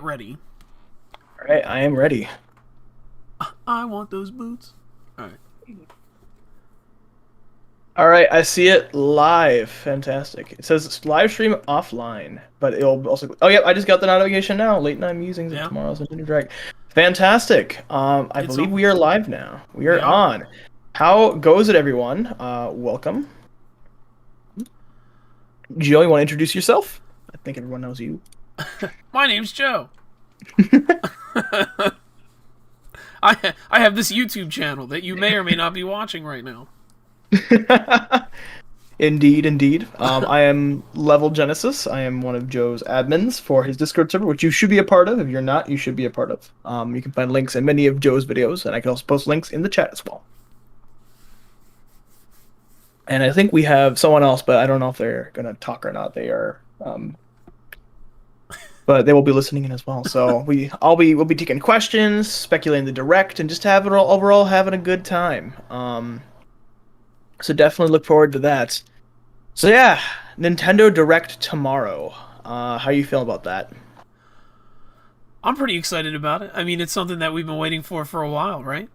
ready. All right, I am ready. I want those boots. All right. All right, I see it live. Fantastic. It says live stream offline, but it'll also. Oh, yeah, I just got the notification now. Late night musings of Yeah. tomorrow's Nintendo Direct. Fantastic. I It's believe on. we are live now. We We are are. on. How goes it, everyone? Welcome. Joe, you want to introduce yourself? I think everyone knows you. My name's Joe. I have this YouTube channel that you may or may not be watching right now. Indeed, indeed. I am Level Genesis. I am one of Joe's admins for his Discord server, which you should be a part of. If you're not, you should be a part of. You can find links in many of Joe's videos, and I can also post links in the chat as well. And I think we have someone else, but I don't know if they're gonna talk or not. They are, but they will be listening in as well. So we'll be taking questions, speculating the direct, and just having overall having a good time. So definitely look forward to that. So yeah, Nintendo Direct tomorrow. How you feel about that? I'm pretty excited about it. I mean, it's something that we've been waiting for a while, right?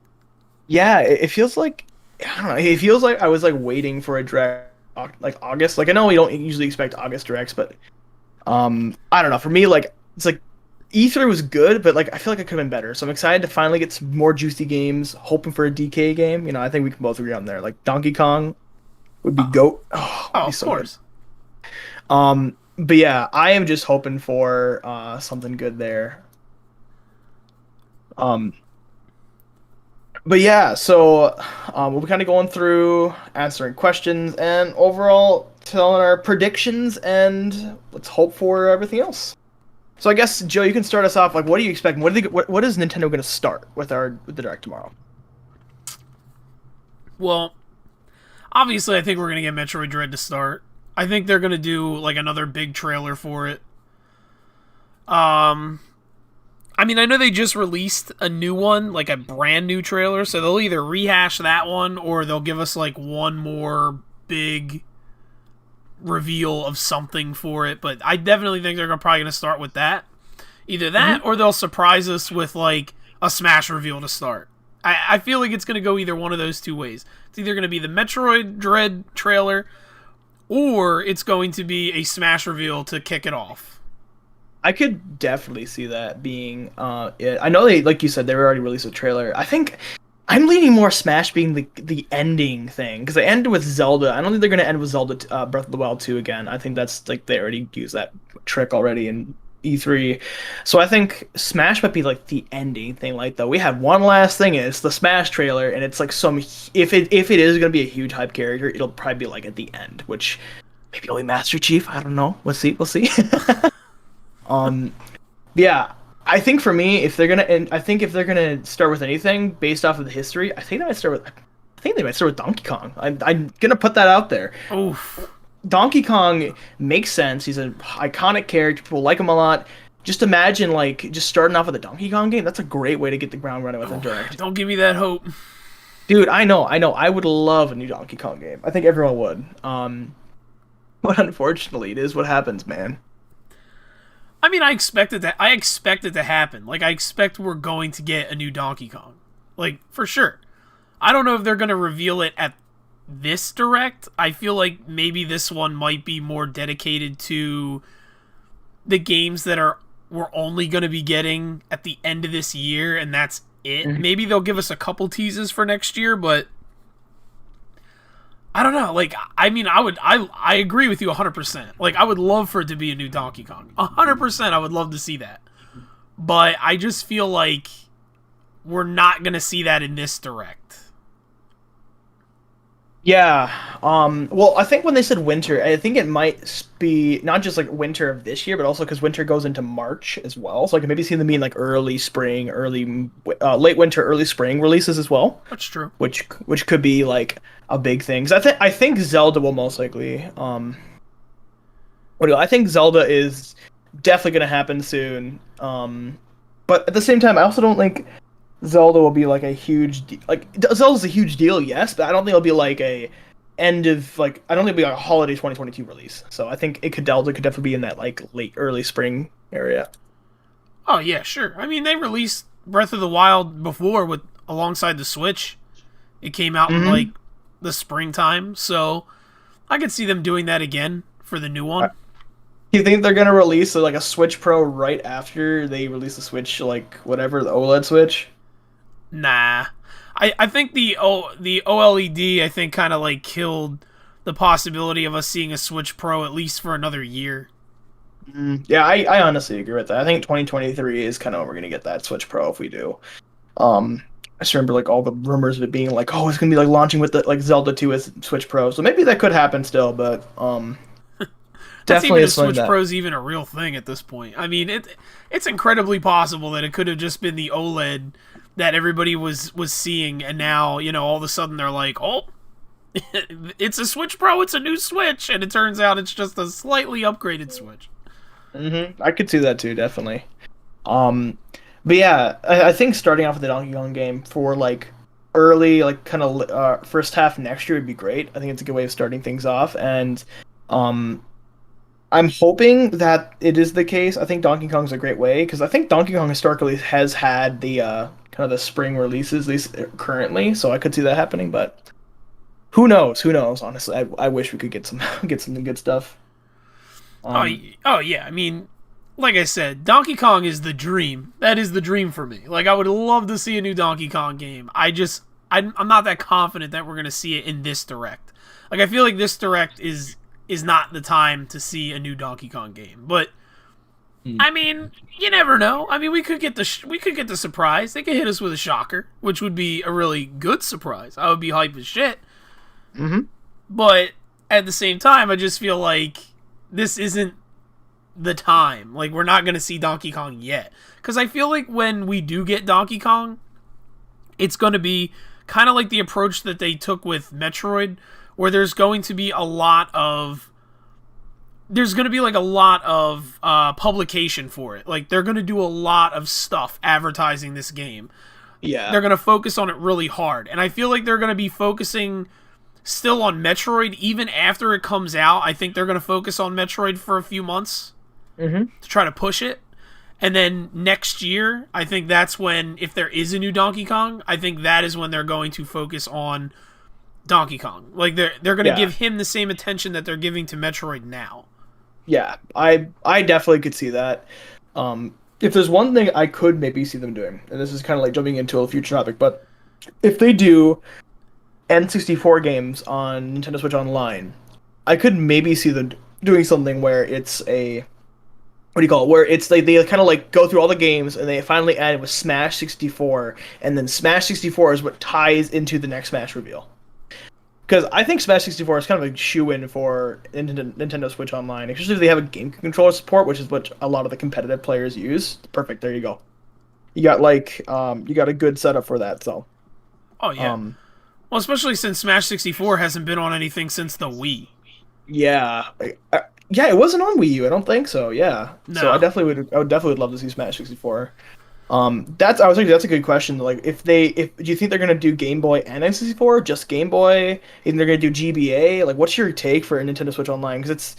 Yeah, it feels like I don't know. It feels like I was like waiting for a direct like August. Like I know we don't usually expect August directs, but I don't know. For me, like it's like E3 was good, but like I feel like it could have been better. So I'm excited to finally get some more juicy games. Hoping for a DK game. I think we can both agree on there. Like Donkey Kong would be GOAT. Oh, would Oh, be of so good. course. But yeah, I am just hoping for something good there. Um, but yeah, so we'll be kind of going through answering questions and overall telling our predictions, and let's hope for everything else. So I guess Joe, you can start us off. Like, what do you expect? What is Nintendo going to start with the direct tomorrow? Well, obviously, I think we're gonna get Metroid Dread to start. I think they're gonna do like another big trailer for it. I mean, I know they just released a new one, like a brand new trailer, so they'll either rehash that one or they'll give us like one more big reveal of something for it. But I definitely think they're probably gonna start with that. Either that or they'll surprise us with like a Smash reveal to start. I feel like it's gonna go either one of those two ways. It's either gonna be the Metroid Dread trailer or it's going to be a Smash reveal to kick it off. I could definitely see that being it. I know they, like you said, they already released a trailer. I think I'm leaning more Smash being the ending thing because they ended with Zelda. I don't think they're gonna end with Zelda Breath of the Wild 2 again. I think that's like they already used that trick already in E3. So I think Smash might be like the ending thing. Like though we have one last thing, and it's the Smash trailer, and it's like some if it is gonna be a huge hype character, it'll probably be like at the end, which maybe only Master Chief. I don't know. We'll see. Um, yeah, I think for me, if they're gonna, and I think if they're gonna start with anything based off of the history, I think they might start with, I think they might start with Donkey Kong. I'm gonna put that out there. Oof. Donkey Kong makes sense. He's an iconic character. People like him a lot. Just imagine like just starting off with a Donkey Kong game. That's a great way to get the ground running with a direct. Don't give me that hope. Dude, I know. I would love a new Donkey Kong game. I think everyone would. But unfortunately, it is what happens, man. I mean, I expect it to happen. Like, I expect we're going to get a new Donkey Kong. Like, for sure. I don't know if they're going to reveal it at this direct. I feel like maybe this one might be more dedicated to the games that we're only going to be getting at the end of this year, and that's it. Mhm. Maybe they'll give us a couple teases for next year, but I don't know. Like, I mean, I agree with you 100%. Like, I would love for it to be a new Donkey Kong. 100%, I would love to see that. But I just feel like we're not going to see that in this direct. Yeah. Well, I think when they said winter, I think it might be not just like winter of this year, but also because winter goes into March as well. So I can maybe see them being like early spring, late winter, early spring releases as well, That's true. which could be like a big thing. 'Cause I think Zelda will most likely. I think Zelda is definitely going to happen soon. But at the same time, I also don't think Zelda will be like a huge like Zelda's a huge deal, yes, but I don't think it'll be like a end of like I don't think it'll be like a holiday 2022 release. So I think Zelda could definitely be in that like late early spring area. Oh yeah, sure. I mean, they released Breath of the Wild before with alongside the Switch. It came out in like Mm-hmm. the springtime, so I could see them doing that again for the new one. Do you think they're gonna release like a Switch Pro right after they release the Switch, like whatever the OLED Switch? Nah, I think the OLED I think kind of like killed the possibility of us seeing a Switch Pro at least for another year. Yeah, I honestly agree with that. I think 2023 is kind of when we're gonna get that Switch Pro if we do. I just remember like all the rumors of it being like, oh, it's gonna be like launching with the like Zelda 2 as Switch Pro. So maybe that could happen still, but That's definitely even if is something Switch that. Pro's even a real thing at this point. I mean, it's incredibly possible that it could have just been the OLED that everybody was seeing, and now all of a sudden they're like, oh, it's a Switch Pro, it's a new Switch, and it turns out it's just a slightly upgraded Switch. I could see that too, definitely. Um, but yeah, I think starting off with the Donkey Kong game for like early, like kind of first half next year would be great. I think it's a good way of starting things off, and um, I'm hoping that it is the case. I think Donkey Kong's a great way because I think Donkey Kong historically has had the kind of the spring releases, at least currently. So I could see that happening, but who knows? Who knows? Honestly, I wish we could get some get some good stuff. Oh, Um, oh yeah. I mean, like I said, Donkey Kong is the dream. That is the dream for me. Like, I would love to see a new Donkey Kong game. I'm not that confident that we're gonna see it in this direct. Like, I feel like this direct is not the time to see a new Donkey Kong game. But I mean, you never know. I mean, we could get the surprise. They could hit us with a shocker, which would be a really good surprise. I would be hype as shit. mhm. But at the same time, I just feel like this isn't the time. Like, we're not going to see Donkey Kong yet. Because I feel like when we do get Donkey Kong, it's going to be kind of like the approach that they took with Metroid, where there's going to be a lot of. There's going to be like a lot of publication for it. Like, they're going to do a lot of stuff advertising this game. Yeah. They're going to focus on it really hard. And I feel like they're going to be focusing still on Metroid even after it comes out. I think they're going to focus on Metroid for a few months hmm to try to push it. And then next year, I think that's when, if there is a new Donkey Kong, I think that is when they're going to focus on Donkey Kong. Like, they're going to Yeah. give him the same attention that they're giving to Metroid now. Yeah, I definitely could see that. If there's one thing I could maybe see them doing, and this is kind of like jumping into a future topic, but if they do N64 games on Nintendo Switch Online, I could maybe see them doing something where it's a what do you call it? Where it's like they kind of like go through all the games and they finally add it with Smash 64, and then Smash 64 is what ties into the next Smash reveal. Because I think Smash 64 is kind of a shoe-in for Nintendo Switch Online, especially if they have a game controller support, which is what a lot of the competitive players use. Perfect, there you go. You got you got a good setup for that. So, Oh, yeah. um, Well, especially since Smash 64 hasn't been on anything since the Wii. yeah, yeah, it wasn't on Wii U. I don't think so. Yeah, so No. I would definitely love to see Smash 64. I was thinking that's a good question. Like, if do you think they're gonna do Game Boy and N64, just Game Boy? And they're gonna do GBA? Like, what's your take for Nintendo Switch Online? Because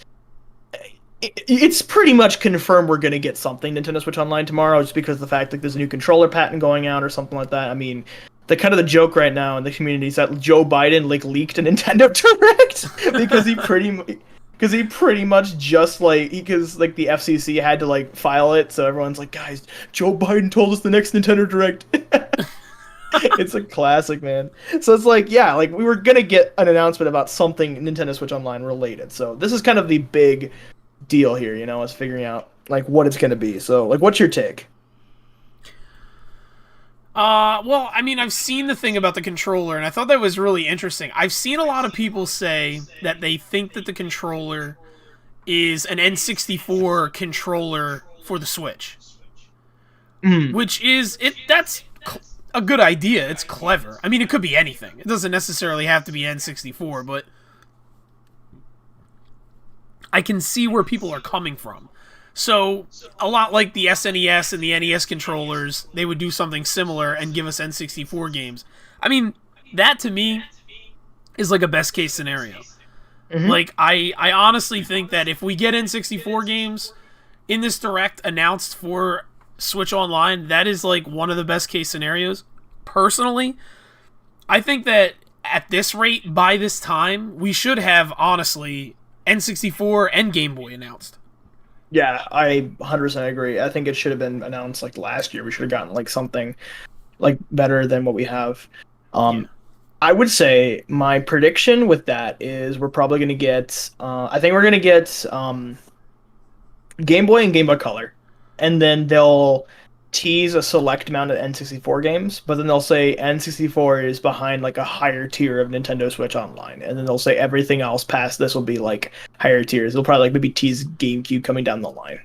it's pretty much confirmed we're gonna get something Nintendo Switch Online tomorrow, just because of the fact like there's a new controller patent going out or something like that. I mean, the kind of the joke right now in the community is that Joe Biden like leaked a Nintendo Direct because he pretty much just like because like the FCC had to like file it, so everyone's like, guys, Joe Biden told us the next Nintendo Direct. It's a classic, man. So it's like, yeah, like we were gonna get an announcement about something Nintendo Switch Online related. So this is kind of the big deal here, is figuring out like what it's gonna be. So like, what's your take? Well, I mean, I've seen the thing about the controller, and I thought that was really interesting. I've seen a lot of people say that they think that the controller is an N64 controller for the Switch, which is a good idea. It's clever. I mean, it could be anything. It doesn't necessarily have to be N64, but I can see where people are coming from. So, a lot like the SNES and the NES controllers, they would do something similar and give us N64 games. I mean, that to me is like a best case scenario. Like, I honestly think that if we get N64 games in this Direct announced for Switch Online, that is like one of the best case scenarios. Personally, I think that at this rate, by this time, we should have, honestly, N64 and Game Boy announced. Yeah, I 100% agree. I think it should have been announced like last year. We should have gotten like something like better than what we have. Yeah. I would say my prediction with that is we're probably going to get. I think we're going to get Game Boy and Game Boy Color, and then they'll tease a select amount of N64 games, but then they'll say N64 is behind like a higher tier of Nintendo Switch Online, and then they'll say everything else past this will be like higher tiers. They'll probably like maybe tease GameCube coming down the line.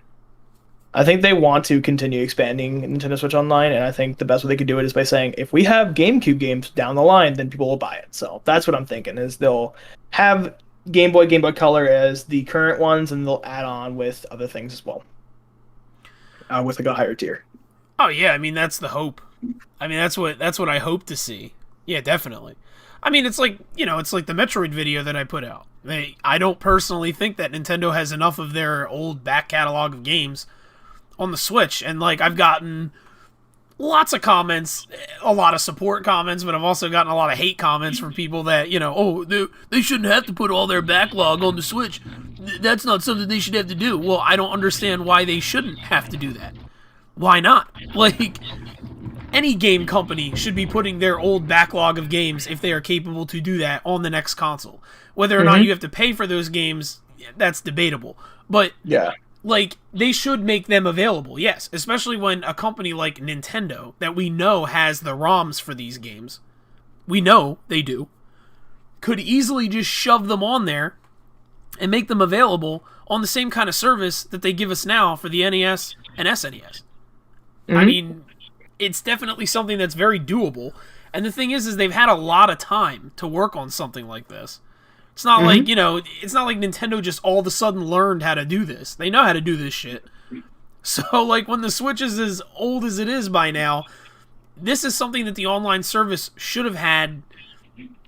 I think they want to continue expanding Nintendo Switch Online, and I think the best way they could do it is by saying if we have GameCube games down the line, then people will buy it. So that's what I'm thinking is they'll have Game Boy, Game Boy Color as the current ones, and they'll add on with other things as well, with like a higher tier. Oh yeah, I mean that's the hope. I mean that's what I hope to see. Yeah, definitely. I mean it's like it's like the Metroid video that I put out. I don't personally think that Nintendo has enough of their old back catalog of games on the Switch, and like I've gotten lots of comments, a lot of support comments, but I've also gotten a lot of hate comments from people that they shouldn't have to put all their backlog on the Switch. That's not something they should have to do. Well, I don't understand why they shouldn't have to do that. Why not? Like, any game company should be putting their old backlog of games, if they are capable to do that, on the next console. Whether or not you have to pay for those games, that's debatable. But, yeah, like, they should make them available, yes. Especially when a company like Nintendo, that we know has the ROMs for these games, we know they do, could easily just shove them on there and make them available on the same kind of service that they give us now for the NES and SNES. I mean, it's definitely something that's very doable. And the thing is they've had a lot of time to work on something like this. It's not like, it's not like Nintendo just all of a sudden learned how to do this. They know how to do this shit. So, like, when the Switch is as old as it is by now, this is something that the online service should have had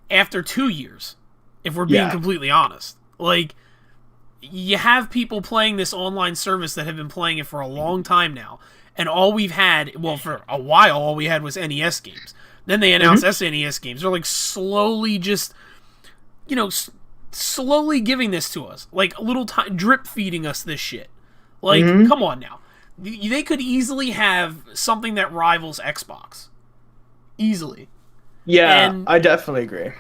after 2 years, if we're being completely honest. Like, you have people playing this online service that have been playing it for a long time now. And all we've had, well, for a while, all we had was NES games. Then they announced SNES games. They're like slowly just, slowly giving this to us. Like a little drip feeding us this shit. Like, come on now. They could easily have something that rivals Xbox. Easily. Yeah, and I definitely agree.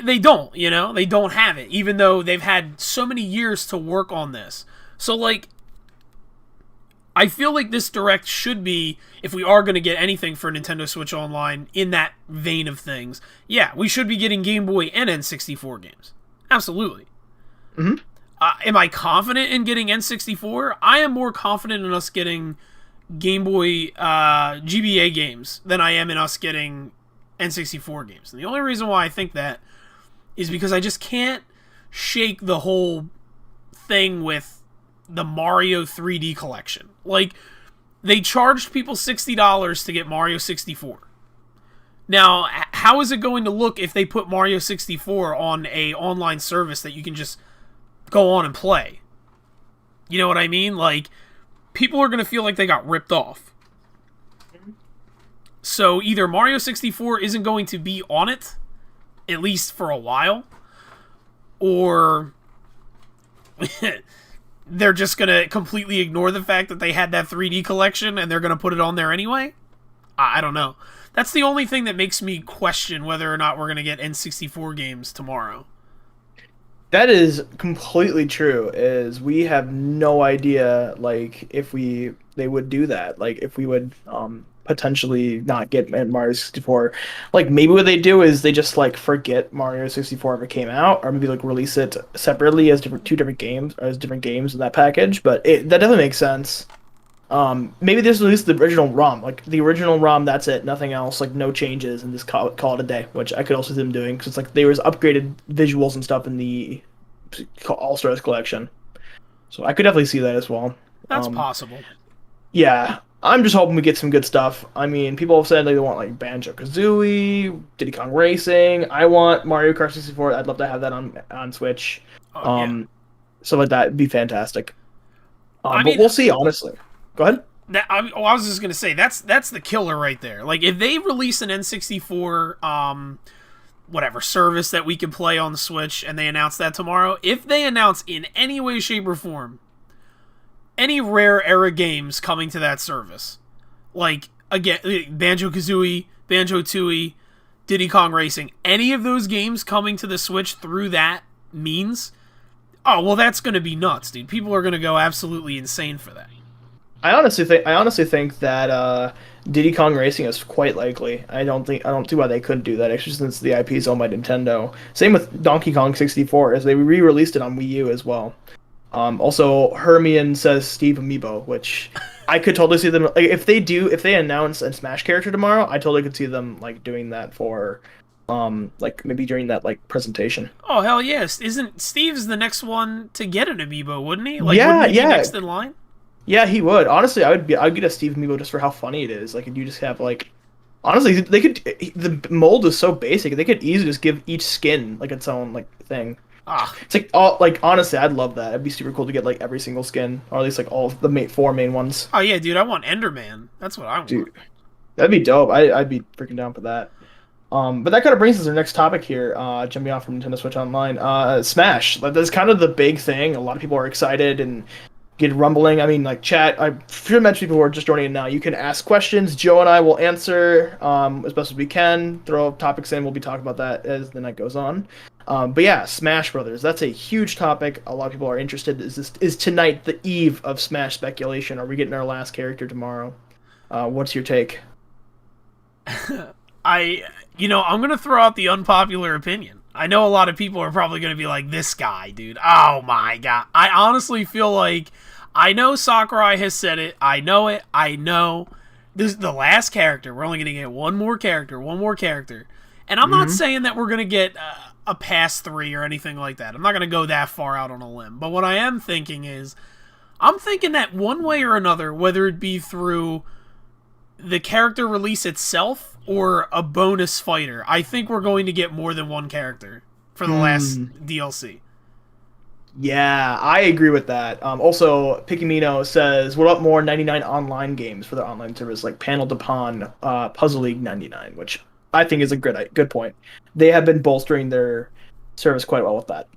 They don't, They don't have it, even though they've had so many years to work on this. So, like, I feel like this Direct should be, if we are going to get anything for Nintendo Switch Online in that vein of things, yeah, we should be getting Game Boy and N64 games. Absolutely. Am I confident in getting N64? I am more confident in us getting Game Boy GBA games than I am in us getting N64 games. And the only reason why I think that is because I just can't shake the whole thing with the Mario 3D collection. Like, they charged people $60 to get Mario 64. Now, how is it going to look if they put Mario 64 on a online service that you can just go on and play? You know what I mean? Like, people are going to feel like they got ripped off. So either Mario 64 isn't going to be on it, at least for a while, or they're just going to completely ignore the fact that they had that 3D collection and they're going to put it on there anyway? I don't know. That's the only thing that makes me question whether or not we're going to get N64 games tomorrow. That is completely true. Is we have no idea, like, if they would do that. Like, if we would potentially not get Mario 64. Like, maybe what they do is they just, like, forget Mario 64 ever came out, or maybe, like, release it separately as two different games, or as different games in that package. But that definitely makes sense. Maybe this release the original ROM, like the original ROM. That's it, nothing else, like no changes, and just call it a day. Which I could also see them doing because it's like there was upgraded visuals and stuff in the All Stars collection. So I could definitely see that as well. That's possible. Yeah, I'm just hoping we get some good stuff. I mean, people have said they want like Banjo-Kazooie, Diddy Kong Racing. I want Mario Kart 64. I'd love to have that on Switch. Yeah. So like that would be fantastic. I But mean, we'll see. Honestly, go ahead. I was just gonna say that's the killer right there. Like if they release an N64 whatever service that we can play on the Switch and they announce that tomorrow, if they announce in any way, shape, or form any Rare era games coming to that service, like again Banjo-Kazooie, Banjo-Tooie, Diddy Kong Racing, any of those games coming to the Switch through that means, oh well, that's gonna be nuts, dude. People are gonna go absolutely insane for that. I honestly think that Diddy Kong Racing is quite likely. I don't see why they couldn't do that, actually, since the IP is owned by Nintendo. Same with Donkey Kong 64, as they re-released it on Wii U as well. Also, Hermione says Steve Amiibo, which I could totally see them, like, if they announce a Smash character tomorrow, I totally could see them like doing that for like maybe during that like presentation. Oh hell yes! Isn't Steve's the next one to get an Amiibo? Wouldn't he? Like, Yeah, wouldn't he be yeah. next in line? Yeah, he would. Honestly, I'd get a Steve Amiibo just for how funny it is. Like, you just have like, honestly, they could. The mold is so basic. They could easily just give each skin like its own like thing. Ah, It's like all like honestly, I'd love that. It'd be super cool to get like every single skin, or at least like all of the four main ones. oh yeah, dude. I want Enderman. That's what I want. Dude, that'd be dope. I'd be freaking down for that. But that kind of brings us to our next topic here. Jumping off from Nintendo Switch Online, Smash. Like, that's kind of the big thing. A lot of people are excited and get rumbling. I mean, like, chat. I should mention people who are just joining in now. You can ask questions. Joe and I will answer as best as we can. Throw topics in. We'll be talking about that as the night goes on. But yeah, Smash Brothers. That's a huge topic. A lot of people are interested. Is tonight the eve of Smash speculation? Are we getting our last character tomorrow? What's your take? I'm going to throw out the unpopular opinion. I know a lot of people are probably going to be like, this guy, dude. Oh my god. I honestly feel like, I know Sakurai has said it. I know it. I know. This is the last character. We're only going to get one more character. And I'm not saying that we're going to get a pass 3 or anything like that. I'm not going to go that far out on a limb. But what I am thinking is, I'm thinking that one way or another, whether it be through the character release itself or a bonus fighter, I think we're going to get more than one character for the last DLC. Yeah, I agree with that. Also, Pikimino says, what about more 99 online games for their online service, like Panel to Pawn, Puzzle League 99, which I think is a good point. They have been bolstering their service quite well with that.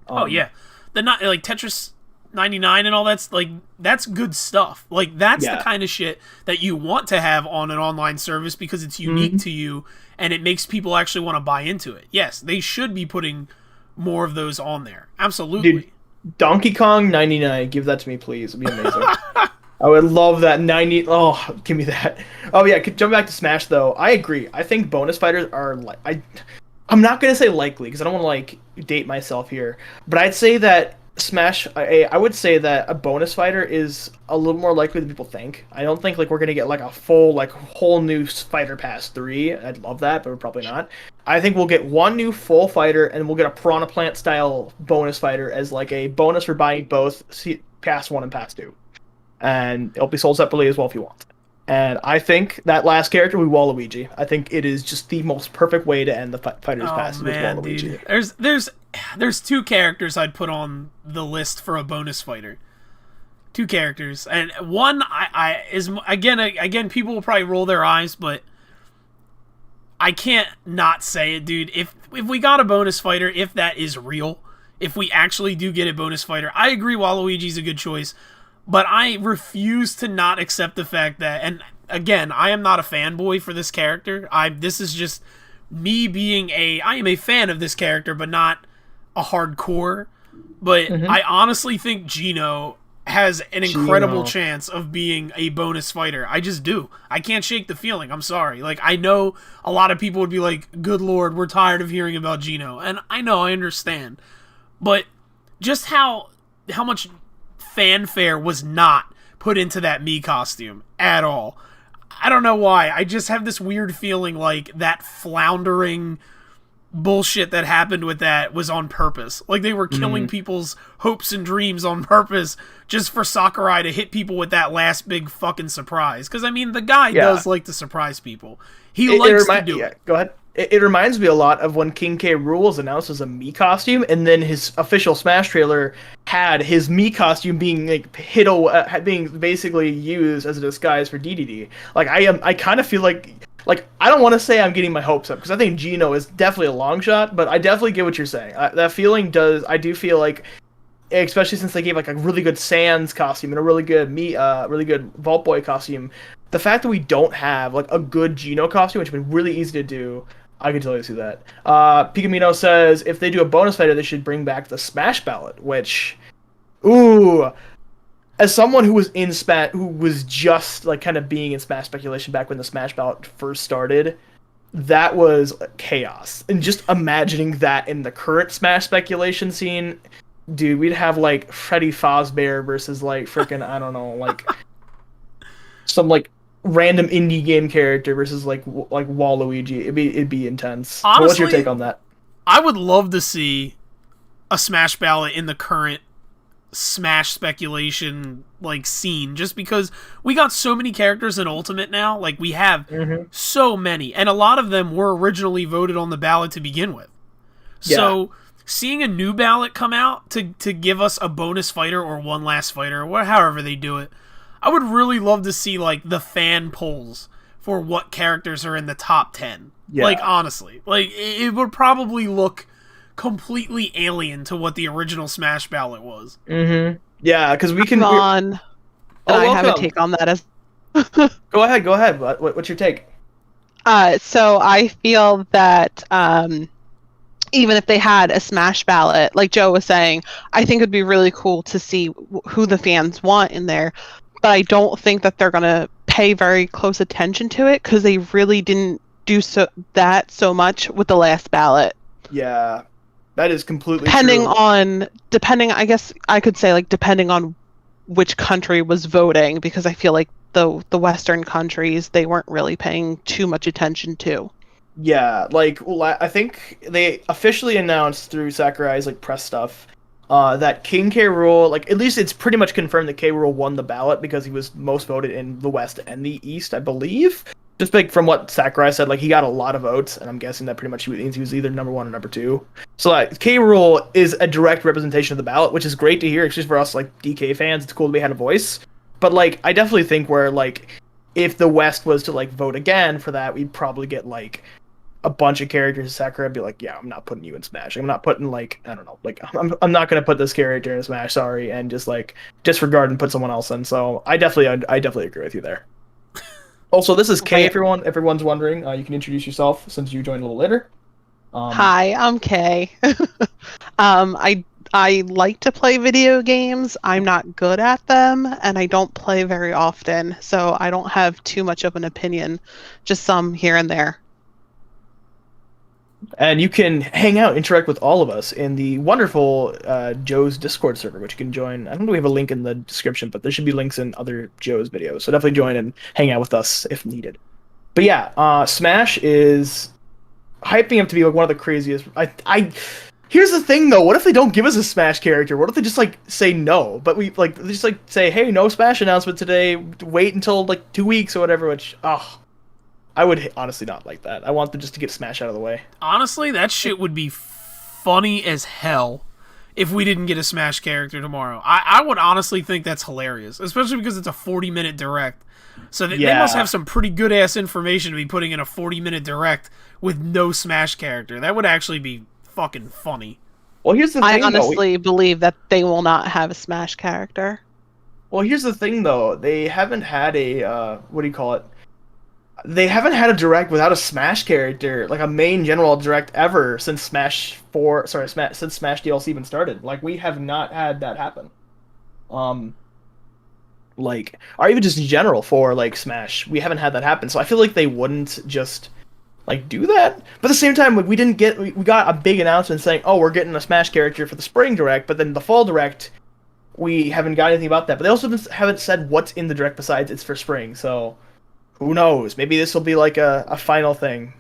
Oh, yeah. Like Tetris 99 and all that's good stuff. Like, that's the kind of shit that you want to have on an online service because it's unique to you and it makes people actually want to buy into it. Yes, they should be putting more of those on there. Absolutely. Dude, Donkey Kong 99, give that to me, please. It'd be amazing. I would love that 90. Oh, give me that. Oh yeah, jump back to Smash though. I agree. I think bonus fighters are like I'm not gonna say likely because I don't want to like date myself here, but I'd say that Smash. I would say that a bonus fighter is a little more likely than people think. I don't think like we're gonna get like a full like whole new fighter pass 3. I'd love that, but we're probably not. I think we'll get one new full fighter and we'll get a Piranha Plant style bonus fighter as like a bonus for buying both pass 1 and pass 2. And it'll be sold separately as well if you want. And I think that last character will be Waluigi. I think it is just the most perfect way to end the fighter's pass with Waluigi. Dude. There's 2 characters I'd put on the list for a bonus fighter. 2 characters, and one I is again people will probably roll their eyes, but I can't not say it, dude. If we got a bonus fighter, if that is real, if we actually do get a bonus fighter, I agree Waluigi's a good choice. But I refuse to not accept the fact that, and again, I am not a fanboy for this character. This is just me being I am a fan of this character, but not a hardcore. But I honestly think Gino has an incredible chance of being a bonus fighter. I just do. I can't shake the feeling. I'm sorry. Like, I know a lot of people would be like, good lord, we're tired of hearing about Gino. And I know, I understand. But just how much fanfare was not put into that Mii costume at all. I don't know why. I just have this weird feeling like that floundering bullshit that happened with that was on purpose. Like they were killing people's hopes and dreams on purpose just for Sakurai to hit people with that last big fucking surprise. Because, I mean, the guy does like to surprise people. He likes to do it. Go ahead. it reminds me a lot of when King K. Rool was announced as a Mii costume, and then his official Smash trailer had his Mii costume being like being basically used as a disguise for DDD. Like I kind of feel like I don't want to say I'm getting my hopes up because I think Geno is definitely a long shot, but I definitely get what you're saying. That feeling does. I do feel like, especially since they gave like a really good Sans costume and a really good Vault Boy costume. The fact that we don't have like a good Geno costume, which would be really easy to do, I can totally see that. Pikamino says if they do a bonus fighter, they should bring back the Smash ballot, which, ooh, as someone who was in who was just like kind of being in Smash speculation back when the Smash ballot first started, that was chaos. And just imagining that in the current Smash speculation scene, dude, we'd have like Freddy Fazbear versus like freaking I don't know, like some like random indie game character versus like Waluigi. It'd be intense. Honestly, so what's your take on that? I would love to see a Smash ballot in the current Smash speculation like scene, just because we got so many characters in Ultimate now. Like we have so many, and a lot of them were originally voted on the ballot to begin with. Yeah. So seeing a new ballot come out to give us a bonus fighter or one last fighter, or however they do it, I would really love to see like the fan polls for what characters are in the top 10. Yeah. Like honestly, like it would probably look completely alien to what the original Smash ballot was. Yeah, because we can. I have a take on that as. Go ahead. What's your take? So I feel that even if they had a Smash ballot, like Joe was saying, I think it'd be really cool to see who the fans want in there. But I don't think that they're gonna pay very close attention to it because they really didn't do so much with the last ballot. Yeah. That is completely depending true. I guess I could say like depending on which country was voting, because I feel like the Western countries they weren't really paying too much attention to. Yeah, like I think they officially announced through Sakurai's like press stuff that King K. Rool, like at least it's pretty much confirmed that K. Rool won the ballot because he was most voted in the West and the East, I believe. Just like from what Sakurai said, like he got a lot of votes, and I'm guessing that pretty much means he was either number 1 or number 2. So like K. Rool is a direct representation of the ballot, which is great to hear. It's just for us like DK fans, it's cool that we had a voice. But like I definitely think where like if the West was to like vote again for that, we'd probably get like a bunch of characters. Sakurai would be like, yeah, I'm not putting you in Smash. I'm not putting like I don't know, like I'm not gonna put this character in Smash. Sorry, and just like disregard and put someone else in. So I definitely agree with you there. Also, this is Kay. If everyone's wondering, you can introduce yourself since you joined a little later. Hi, I'm Kay. I like to play video games. I'm not good at them, and I don't play very often, so I don't have too much of an opinion. Just some here and there. And you can hang out, interact with all of us in the wonderful Joe's Discord server, which you can join. I don't know if we have a link in the description, but there should be links in other Joe's videos. So definitely join and hang out with us if needed. But yeah, Smash is hyping up to be like one of the craziest. Here's the thing though, what if they don't give us a Smash character? What if they just like say no? But we like just like say, hey, no Smash announcement today. Wait until like 2 weeks or whatever. Which I would honestly not like that. I want them just to get Smash out of the way. Honestly, that shit would be funny as hell if we didn't get a Smash character tomorrow. I would honestly think that's hilarious, especially because it's a 40-minute direct. So they must have some pretty good-ass information to be putting in a 40-minute direct with no Smash character. That would actually be fucking funny. Well, here's the thing, I honestly believe that they will not have a Smash character. Well, here's the thing, though. They haven't had a, what do you call it? They haven't had a direct without a Smash character, like a main general direct ever since since Smash DLC even started. Like, we have not had that happen. Like, or even just in general for, like, Smash. We haven't had that happen, so I feel like they wouldn't just, like, do that. But at the same time, like, we got a big announcement saying, oh, we're getting a Smash character for the Spring Direct, but then the Fall Direct, we haven't got anything about that. But they also haven't said what's in the Direct besides it's for Spring, so who knows? Maybe this will be, like, a final thing.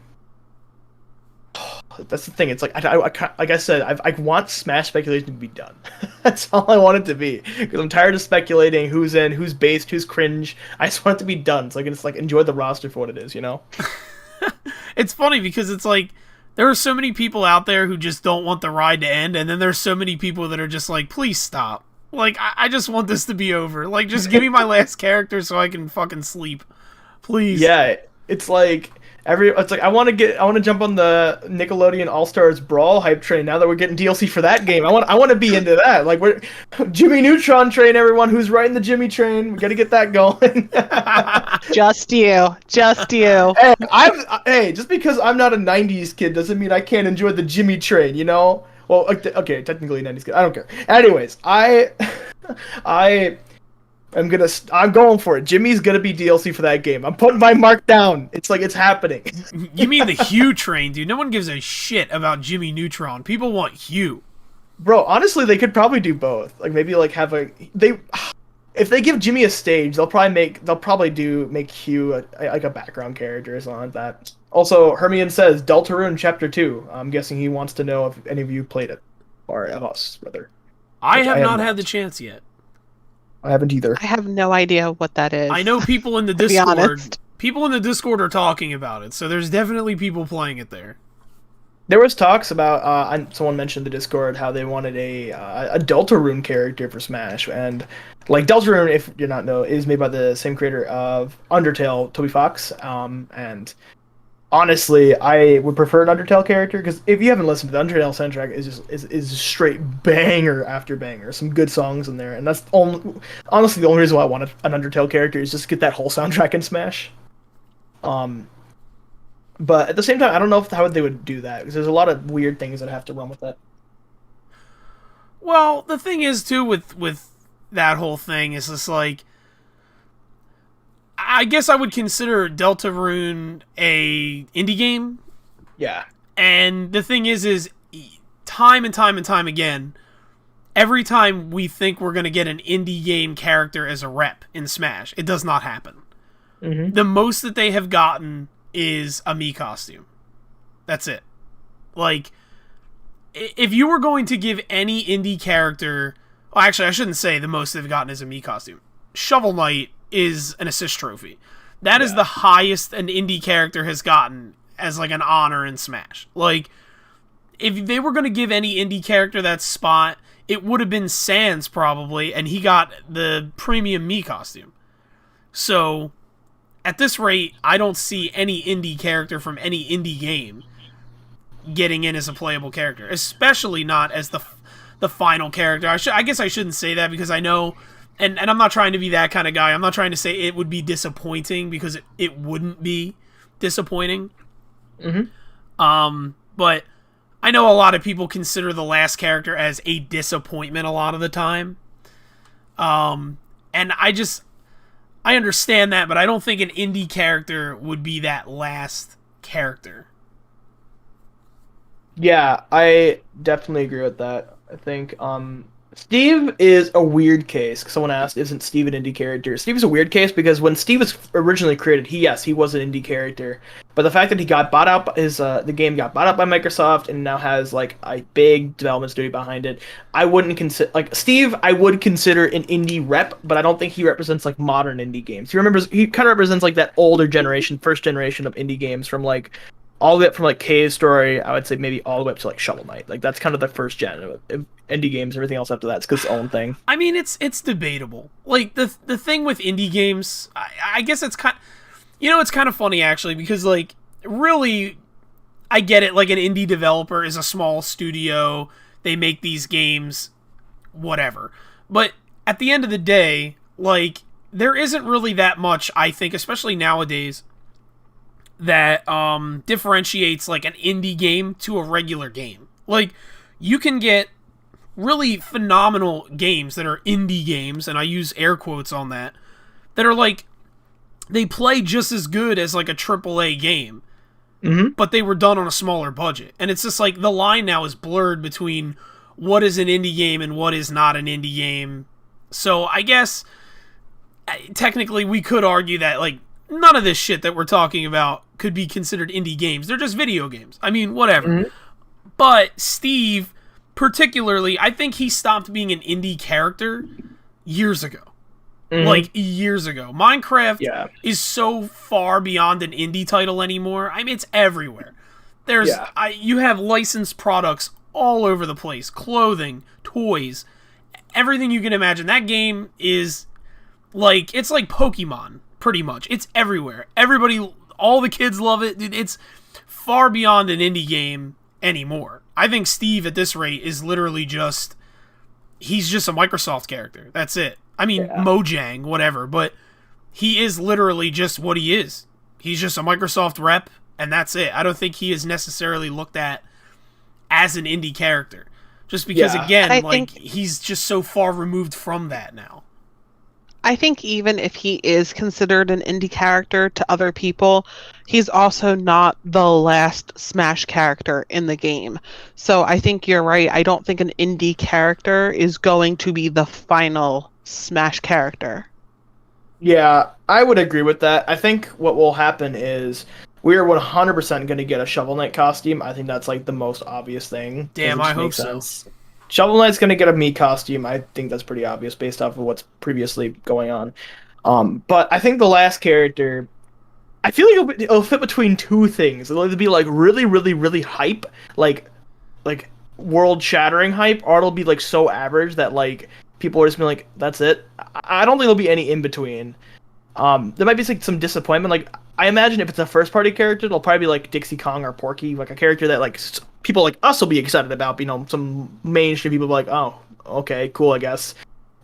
That's the thing. It's like like I said, I want Smash speculation to be done. That's all I want it to be. Because I'm tired of speculating who's in, who's based, who's cringe. I just want it to be done so I can just like enjoy the roster for what it is, you know? It's funny because it's like there are so many people out there who just don't want the ride to end, and then there's so many people that are just like, please stop. Like, I just want this to be over. Like, just give me my last character so I can fucking sleep. Please. Yeah, it's like I want to jump on the Nickelodeon All-Stars Brawl hype train now that we're getting DLC for that game. I want to be into that. Like, we're Jimmy Neutron train, everyone who's riding the Jimmy train. We got to get that going. Just you. Hey, just because I'm not a 90s kid doesn't mean I can't enjoy the Jimmy train, you know? Well, okay, technically 90s kid. I don't care. Anyways, I'm going for it. Jimmy's gonna be DLC for that game. I'm putting my mark down. It's like it's happening. You mean the Hue train, dude? No one gives a shit about Jimmy Neutron. People want Hue. Bro, honestly, they could probably do both. Like maybe like if they give Jimmy a stage, they'll probably make Hue like a background character or something like that. Also, Hermione says Deltarune Chapter 2. I'm guessing he wants to know if any of you played it, or us rather. I have not had the chance yet. I haven't either. I have no idea what that is. I know people in the Discord. People in the Discord are talking about it, so there's definitely people playing it there. There was talks about someone mentioned the Discord how they wanted a Deltarune character for Smash, and like Deltarune, if you not know, is made by the same creator of Undertale, Toby Fox, and honestly, I would prefer an Undertale character because if you haven't listened to the Undertale soundtrack, is straight banger after banger. Some good songs in there, and that's honestly the only reason why I want an Undertale character is just to get that whole soundtrack in Smash. But at the same time, I don't know how they would do that because there's a lot of weird things that have to run with that. Well, the thing is too with that whole thing is just like, I guess I would consider Deltarune a indie game. Yeah. And the thing is time and time again, every time we think we're going to get an indie game character as a rep in Smash, it does not happen. Mm-hmm. The most that they have gotten is a Mii costume. That's it. Like, if you were going to give any indie character... Well, actually, I shouldn't say the most they've gotten is a Mii costume. Shovel Knight is an assist trophy. That is the highest an indie character has gotten as like an honor in Smash. Like, if they were going to give any indie character that spot, it would have been Sans probably, and he got the premium Mii costume. So, at this rate, I don't see any indie character from any indie game getting in as a playable character, especially not as the final character. I guess I shouldn't say that because I know... And I'm not trying to be that kind of guy. I'm not trying to say it would be disappointing because it wouldn't be disappointing. Mm-hmm. But I know a lot of people consider the last character as a disappointment a lot of the time. And I understand that, but I don't think an indie character would be that last character. Yeah, I definitely agree with that. I think Steve is a weird case. Someone asked, isn't Steve an indie character? Steve is a weird case because when Steve was originally created, he was an indie character. But the fact that he got bought out, the game got bought out by Microsoft and now has like a big development studio behind it, I wouldn't consider Steve. I would consider an indie rep, but I don't think he represents like modern indie games. He kind of represents like that older generation, first generation of indie games from like all the way up from like Cave Story, I would say maybe all the way up to like Shovel Knight. Like that's kind of the first gen of indie games. Everything else after that's its own thing. I mean, it's debatable. Like the thing with indie games, I guess it's kind. It's kind of funny actually because like really, I get it. Like an indie developer is a small studio. They make these games, whatever. But at the end of the day, like there isn't really that much. I think, especially nowadays, that differentiates like an indie game to a regular game. Like you can get really phenomenal games that are indie games, and I use air quotes on that are like they play just as good as like a AAA game, but they were done on a smaller budget. And it's just like the line now is blurred between what is an indie game and what is not an indie game. So I guess technically we could argue that like none of this shit that we're talking about could be considered indie games. They're just video games. I mean, whatever. Mm-hmm. But Steve, particularly, I think he stopped being an indie character years ago. Mhm. like years ago. Minecraft Yeah. is so far beyond an indie title anymore. I mean, it's everywhere. Yeah. You have licensed products all over the place, clothing, toys, everything you can imagine. That game is like, it's like Pokemon, pretty much. It's everywhere. Everybody, all the kids love it. Dude, it's far beyond an indie game anymore. I think Steve at this rate is literally just, he's just a Microsoft character. That's it. I mean, Yeah. Mojang, whatever, but he is literally just what he is. He's just a Microsoft rep, and that's it. I don't think he is necessarily looked at as an indie character. Just because, Yeah. again, I like, think- he's just so far removed from that now. I think even if he is considered an indie character to other people, he's also not the last Smash character in the game. So I think you're right. I don't think an indie character is going to be the final Smash character. Yeah, I would agree with that. I think what will happen is we are 100% going to get a Shovel Knight costume. I think that's like the most obvious thing. 'Cause Damn, it just I hope makes so. sense. Shovel Knight's going to get a Mii costume. I think that's pretty obvious based off of what's previously going on. But I think the last character, I feel like it'll fit between two things. It'll either be like really, really, really hype, like world-shattering hype, or it'll be like so average that like people are just being like, that's it. I don't think there'll be any in between. There might be like some disappointment. Like I imagine if it's a first-party character, it'll probably be like Dixie Kong or Porky, like a character that like people like us will be excited about. You know, some mainstream people will be like, oh, okay, cool, I guess.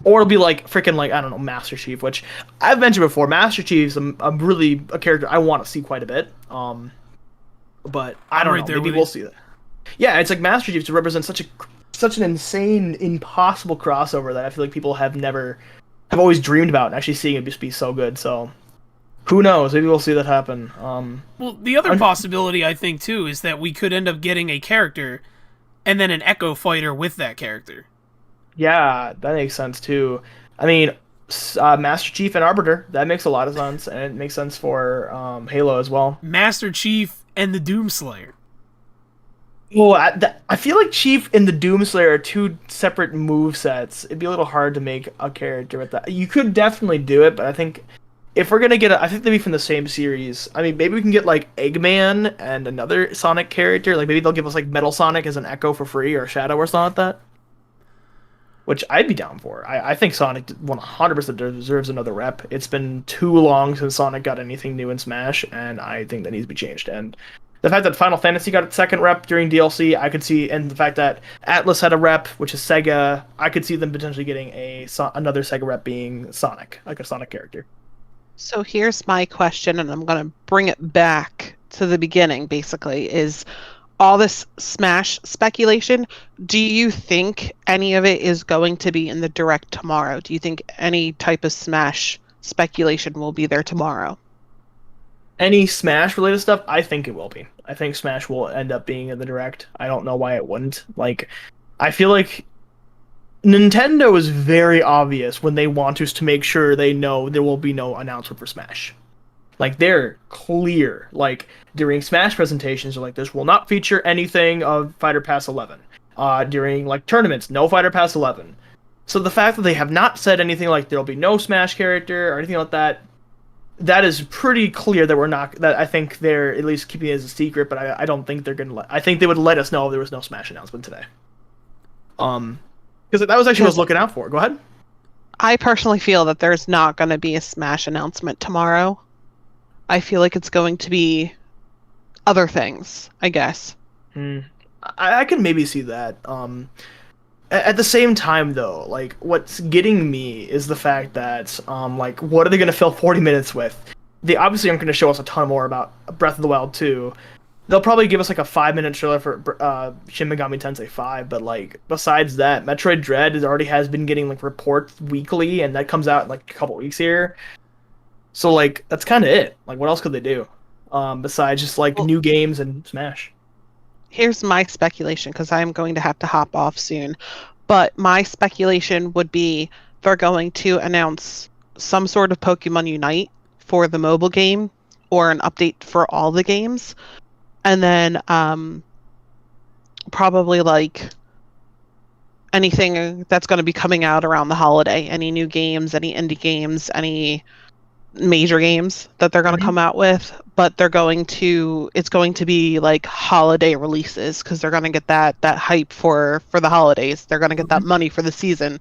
Or it'll be like freaking like I don't know, Master Chief, which I've mentioned before. Master Chief's really a character I want to see quite a bit. But I don't right know. there Maybe with we'll you. see that. Yeah, it's like Master Chief to represent such an insane, impossible crossover that I feel like people have always dreamed about, and actually seeing it just be so good. So who knows? Maybe we'll see that happen. Well, the other possibility, I think, too, is that we could end up getting a character and then an Echo fighter with that character. Yeah, that makes sense too. I mean, Master Chief and Arbiter, that makes a lot of sense, and it makes sense for Halo as well. Master Chief and the Doomslayer. Well, I feel like Chief and the Doomslayer are two separate move sets. It'd be a little hard to make a character with that. You could definitely do it, but I think if we're gonna I think they'd be from the same series. I mean, maybe we can get like Eggman and another Sonic character. Like maybe they'll give us like Metal Sonic as an Echo for free or Shadow or something like that. Which I'd be down for. I think Sonic 100% deserves another rep. It's been too long since Sonic got anything new in Smash, and I think that needs to be changed. And the fact that Final Fantasy got its second rep during DLC, I could see, and the fact that Atlas had a rep, which is Sega, I could see them potentially getting another Sega rep being Sonic, like a Sonic character. So here's my question, and I'm going to bring it back to the beginning, basically, is all this Smash speculation, do you think any of it is going to be in the Direct tomorrow? Do you think any type of Smash speculation will be there tomorrow? Any Smash related stuff, I think it will be. I think Smash will end up being in the Direct. I don't know why it wouldn't. Like, I feel like Nintendo is very obvious when they want us to make sure they know there will be no announcement for Smash. Like, they're clear. Like, during Smash presentations, they're like, this will not feature anything of Fighter Pass 11. During, like, tournaments, no Fighter Pass 11. So the fact that they have not said anything like there'll be no Smash character or anything like that, that is pretty clear that I think they're at least keeping it as a secret, but I don't think they're gonna I think they would let us know if there was no Smash announcement today. Because that was actually what I was looking out for. Go ahead. I personally feel that there's not going to be a Smash announcement tomorrow. I feel like it's going to be other things, I guess. I can maybe see that. At the same time, though, like, what's getting me is the fact that, like, what are they going to fill 40 minutes with? They obviously aren't going to show us a ton more about Breath of the Wild 2. They'll probably give us, like, a 5-minute trailer for Shin Megami Tensei 5, but, like, besides that, Metroid Dread already has been getting, like, reports weekly, and that comes out in, like, a couple weeks here. So, like, that's kind of it. Like, what else could they do? Besides just, like, new games and Smash. Here's my speculation, because I'm going to have to hop off soon. But my speculation would be they're going to announce some sort of Pokemon Unite for the mobile game, or an update for all the games. And then probably, like, anything that's going to be coming out around the holiday, any new games, any indie games, any major games that they're going to come out with, but it's going to be like holiday releases because they're going to get that hype for the holidays. They're going to get that money for the season.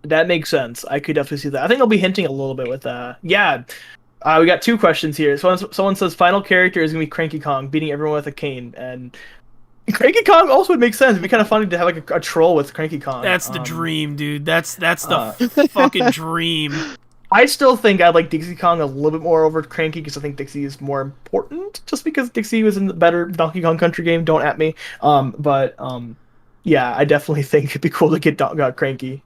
That makes sense. I could definitely see that. I think I'll be hinting a little bit with yeah. We got 2 questions here. Someone says final character is gonna be Cranky Kong beating everyone with a cane, and Cranky Kong also would make sense. It'd be kind of funny to have like a troll with Cranky Kong. That's the dream, dude. That's the fucking dream. I still think I like Dixie Kong a little bit more over Cranky because I think Dixie is more important. Just because Dixie was in the better Donkey Kong Country game. Don't at me. Yeah, I definitely think it'd be cool to get Cranky.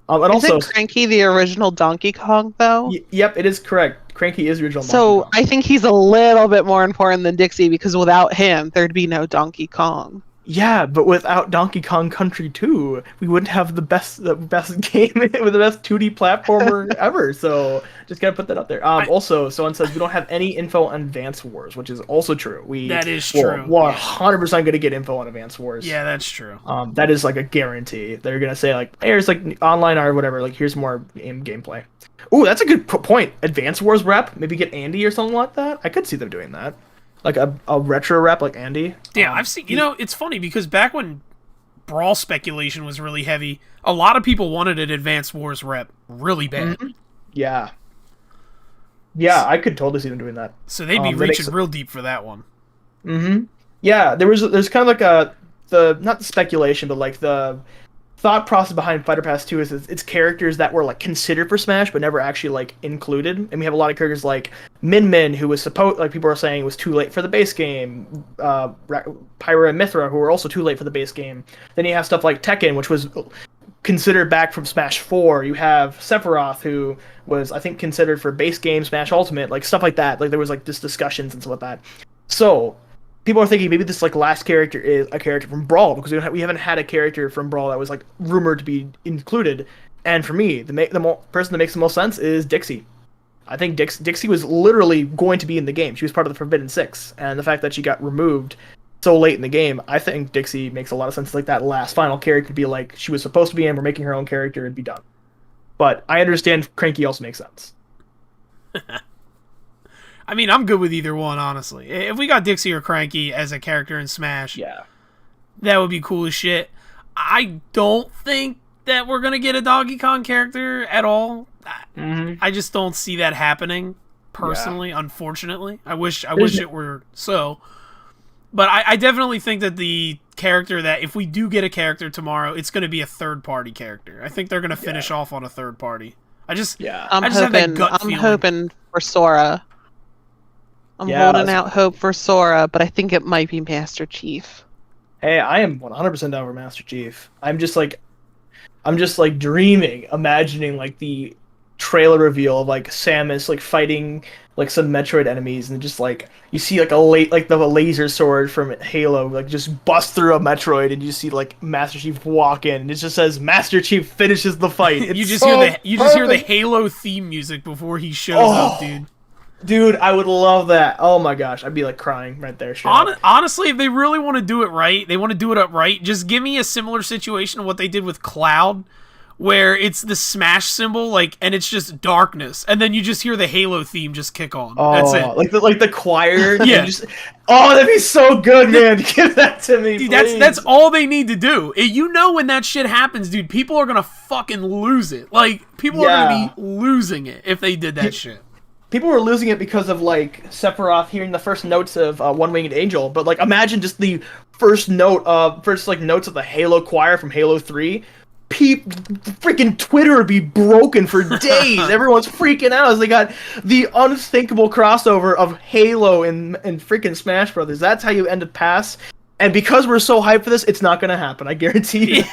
And Isn't Cranky the original Donkey Kong, though? Yep, it is correct. Cranky is the original Donkey Kong. I think he's a little bit more important than Dixie because without him, there'd be no Donkey Kong. Yeah, but without Donkey Kong Country 2, we wouldn't have the best game with the best 2D platformer ever. So just gotta put that out there. Also, someone says we don't have any info on Advance Wars, which is also true. That is true. We're 100% gonna get info on Advance Wars. Yeah, that's true. That is like a guarantee. They're gonna say like, hey, here's like online or whatever. Like, here's more gameplay. Ooh, that's a good point. Advance Wars rep, maybe get Andy or something like that. I could see them doing that. Like a retro rep like Andy. Yeah, I've seen. It's funny because back when Brawl speculation was really heavy, a lot of people wanted an Advanced Wars rep really bad. Mm-hmm. Yeah, I could totally see them doing that. So they'd be reaching real deep for that one. Mm-hmm. Yeah, there's kind of like not the speculation, but like the thought process behind Fighter Pass 2 is it's characters that were like considered for Smash but never actually like included. And we have a lot of characters like Min Min, who was supposed, like people are saying, was too late for the base game. Pyra and Mithra, who were also too late for the base game. Then you have stuff like Tekken, which was considered back from Smash 4. You have Sephiroth, who was, I think, considered for base game, Smash Ultimate, like stuff like that. Like there was like this discussions and stuff like that. So people are thinking maybe this like last character is a character from Brawl because we haven't had a character from Brawl that was like rumored to be included. And for me, the person that makes the most sense is Dixie. I think Dixie was literally going to be in the game. She was part of the Forbidden Six, and the fact that she got removed so late in the game, I think Dixie makes a lot of sense. Like that last final character to be like she was supposed to be in, we're making her own character and be done. But I understand Cranky also makes sense. I mean, I'm good with either one, honestly. If we got Dixie or Cranky as a character in Smash, yeah, that would be cool as shit. I don't think that we're gonna get a Donkey Kong character at all. I just don't see that happening, personally, unfortunately. I wish it were so. But I definitely think that the character that, if we do get a character tomorrow, it's going to be a third-party character. I think they're going to finish off on a third party. I just have that gut feeling. I'm hoping for Sora. I'm holding out hope for Sora, but I think it might be Master Chief. Hey, I am 100% down for Master Chief. I'm just like dreaming, imagining like the trailer reveal of like Samus like fighting like some Metroid enemies, and just like you see like the laser sword from Halo like just bust through a Metroid, and you see like Master Chief walk in, and it just says Master Chief finishes the fight. You just hear the Halo theme music before he shows up, dude. Dude, I would love that. Oh my gosh, I'd be like crying right there. Honestly, if they really want to do it right, they want to do it up right, just give me a similar situation to what they did with Cloud, where it's the Smash symbol, like, and it's just darkness, and then you just hear the Halo theme just kick on. That's it. Like the choir. Yeah. That'd be so good, man. Give that to me, dude. Please. That's all they need to do. When that shit happens, dude, people are gonna fucking lose it. Like, people are gonna be losing it if they did that shit. People were losing it because of like Sephiroth hearing the first notes of One Winged Angel, but like imagine just the first notes of the Halo choir from Halo 3. Freaking Twitter would be broken for days. Everyone's freaking out as they got the unthinkable crossover of Halo and freaking Smash Brothers. That's how you end a pass. And because we're so hyped for this, it's not gonna happen. I guarantee you.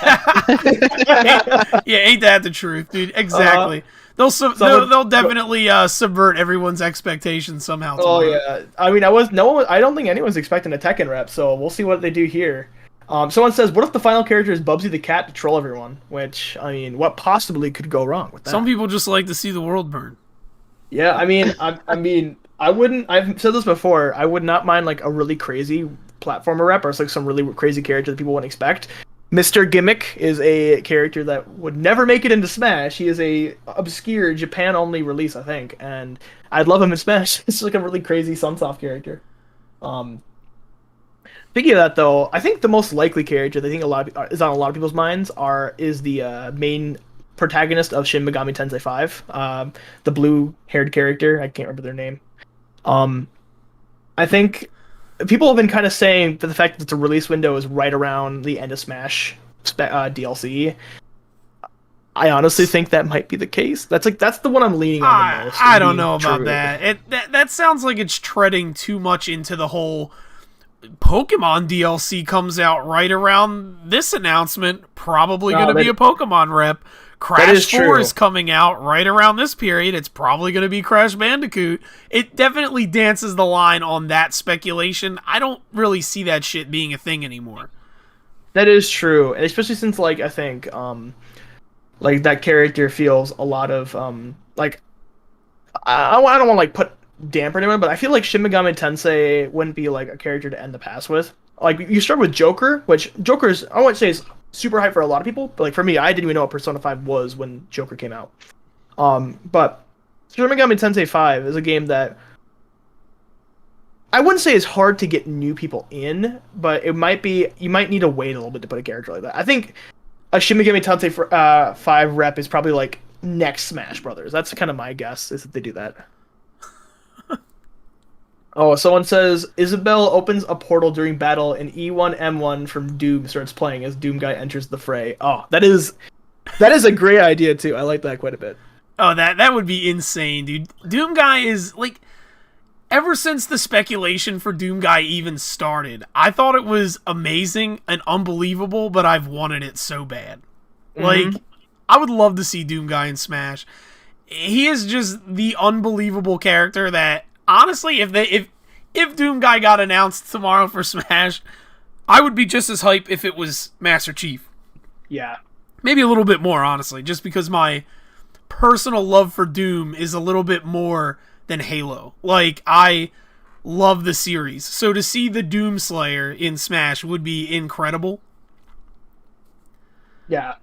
Yeah, ain't that the truth, dude? Exactly. They'll definitely subvert everyone's expectations somehow. Tomorrow. Oh yeah. I mean, I don't think anyone's expecting a Tekken rep, so we'll see what they do here. Someone says, what if the final character is Bubsy the cat to troll everyone? Which, I mean, what possibly could go wrong with that? Some people just like to see the world burn. Yeah, I mean, I wouldn't, I've said this before, I would not mind like a really crazy platformer rep or like some really crazy character that people wouldn't expect. Mr. Gimmick is a character that would never make it into Smash. He is a obscure Japan only release, I think, and I'd love him in Smash. It's like a really crazy Sunsoft character. Speaking of that, though, I think the most likely character that I think is on a lot of people's minds is the main protagonist of Shin Megami Tensei 5, the blue-haired character. I can't remember their name. I think people have been kind of saying that the fact that the release window is right around the end of Smash DLC. I honestly think that might be the case. That's the one I'm leaning on the most. I don't know about that. That sounds like it's treading too much into the whole Pokemon DLC comes out right around this announcement. Probably going to be a Pokemon rep. Crash 4 is coming out right around this period. It's probably going to be Crash Bandicoot. It definitely dances the line on that speculation. I don't really see that shit being a thing anymore. That is true, and especially since I think that character feels a lot of I don't want to put damper anyone, but I feel like Shin Megami Tensei wouldn't be a character to end the past with. You start with Joker, which Joker's I wouldn't say is super hype for a lot of people, but for me, I didn't even know what Persona 5 was when Joker came out. But Shin Megami Tensei 5 is a game that I wouldn't say is hard to get new people in, but you might need to wait a little bit to put a character like that. I think a Shin Megami Tensei 5 rep is probably next Smash Brothers. That's kind of my guess, is that they do that. Oh, someone says, Isabelle opens a portal during battle and E1M1 from Doom starts playing as Doom Guy enters the fray. Oh, that is a great idea, too. I like that quite a bit. Oh, that would be insane, dude. Doom Guy is, ever since the speculation for Doom Guy even started, I thought it was amazing and unbelievable, but I've wanted it so bad. Mm-hmm. I would love to see Doom Guy in Smash. He is just the unbelievable character that, honestly, if Doom Guy got announced tomorrow for Smash, I would be just as hype if it was Master Chief. Yeah. Maybe a little bit more, honestly, just because my personal love for Doom is a little bit more than Halo. I love the series. So to see the Doom Slayer in Smash would be incredible. Yeah.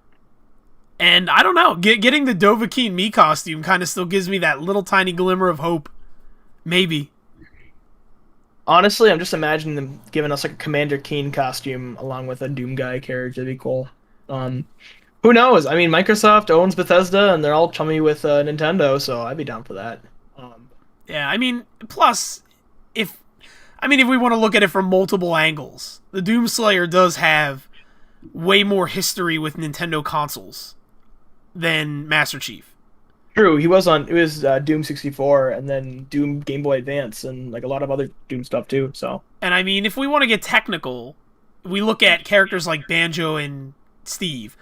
And I don't know, getting the Dovahkiin Mii costume kind of still gives me that little tiny glimmer of hope. Maybe. Honestly, I'm just imagining them giving us a Commander Keen costume along with a Doom Guy character. That'd be cool. Who knows? I mean, Microsoft owns Bethesda, and they're all chummy with Nintendo, so I'd be down for that. Yeah, I mean, plus, if we want to look at it from multiple angles, the Doom Slayer does have way more history with Nintendo consoles than Master Chief. True, it was Doom 64 and then Doom Game Boy Advance and a lot of other Doom stuff too. So, and I mean, if we want to get technical, we look at characters like Banjo and Steve,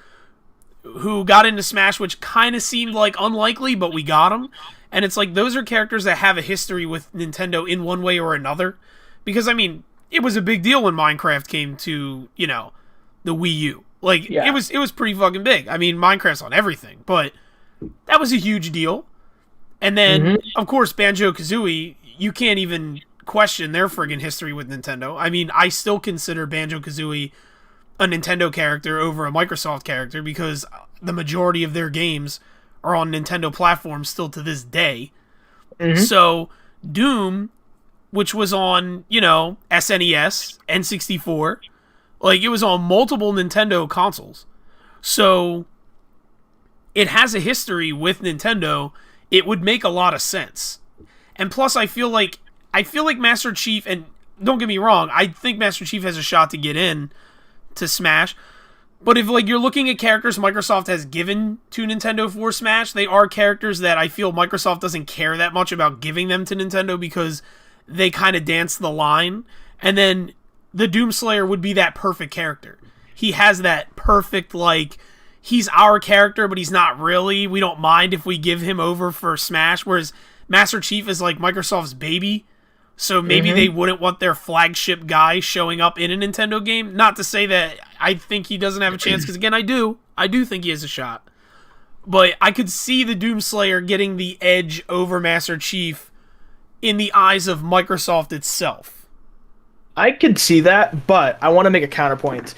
who got into Smash, which kind of seemed unlikely, but we got them. And it's those are characters that have a history with Nintendo in one way or another. Because, I mean, it was a big deal when Minecraft came to, the Wii U. It was pretty fucking big. I mean, Minecraft's on everything, but that was a huge deal. And then, of course, Banjo-Kazooie, you can't even question their friggin' history with Nintendo. I mean, I still consider Banjo-Kazooie a Nintendo character over a Microsoft character because the majority of their games are on Nintendo platforms still to this day. So, Doom, which was on, SNES, N64, it was on multiple Nintendo consoles. So, it has a history with Nintendo. It would make a lot of sense. And plus, I feel like Master Chief, and don't get me wrong, I think Master Chief has a shot to get in to Smash. But if you're looking at characters Microsoft has given to Nintendo for Smash, they are characters that I feel Microsoft doesn't care that much about giving them to Nintendo because they kind of dance the line. And then the Doom Slayer would be that perfect character. He has that perfect, he's our character, but he's not really. We don't mind if we give him over for Smash, whereas Master Chief is Microsoft's baby. So maybe they wouldn't want their flagship guy showing up in a Nintendo game. Not to say that I think he doesn't have a chance, because again, I do think he has a shot. But I could see the Doom Slayer getting the edge over Master Chief in the eyes of Microsoft itself. I could see that, but I want to make a counterpoint.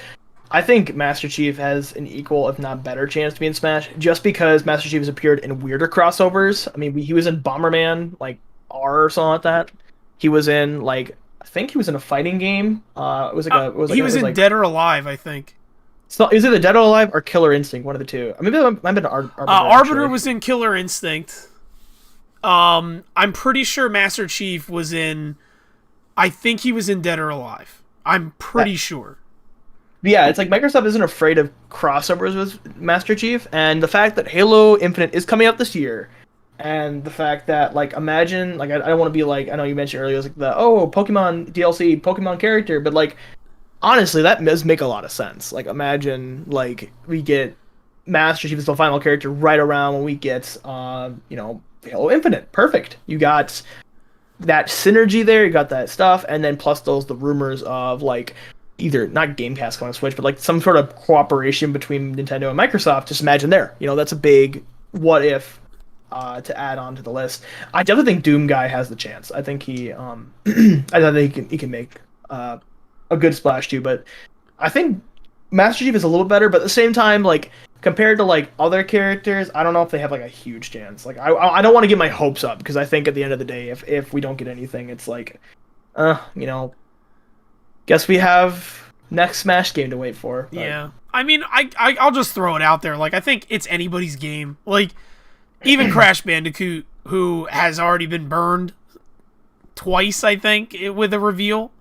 I think Master Chief has an equal, if not better, chance to be in Smash, just because Master Chief has appeared in weirder crossovers. I mean, he was in Bomberman, like R or something like that. He was in like I think he was in a fighting game. It was like a it was like He a, it was was in like Dead or Alive, I think. so is it the Dead or Alive or Killer Instinct? One of the two. I mean, maybe I've been Arbiter. Arbiter actually. was in Killer Instinct. I'm pretty sure Master Chief was in. I think he was in Dead or Alive. I'm pretty sure. Yeah, it's like Microsoft isn't afraid of crossovers with Master Chief, and the fact that Halo Infinite is coming out this year, and the fact that like imagine like I don't want to be like I know you mentioned earlier it was like the Pokemon DLC Pokemon character, but like honestly that does make a lot of sense. Like imagine like we get Master Chief as the final character right around when we get Halo Infinite. Perfect. You got that synergy there, you got that stuff, and then plus the rumors of like either not Gamecast coming on Switch, but like some sort of cooperation between Nintendo and Microsoft. Just imagine there. That's a big what if to add on to the list. I definitely think Doom Guy has the chance. I think I think he can make a good splash too. But I think Master Chief is a little better, but at the same time, like compared to like other characters, I don't know if they have like a huge chance. Like I don't want to get my hopes up because I think at the end of the day, if we don't get anything, it's like, guess we have next Smash game to wait for. But... Yeah, I mean, I'll just throw it out there. Like I think it's anybody's game. Like even Crash Bandicoot, who has already been burned twice, I think, with a reveal.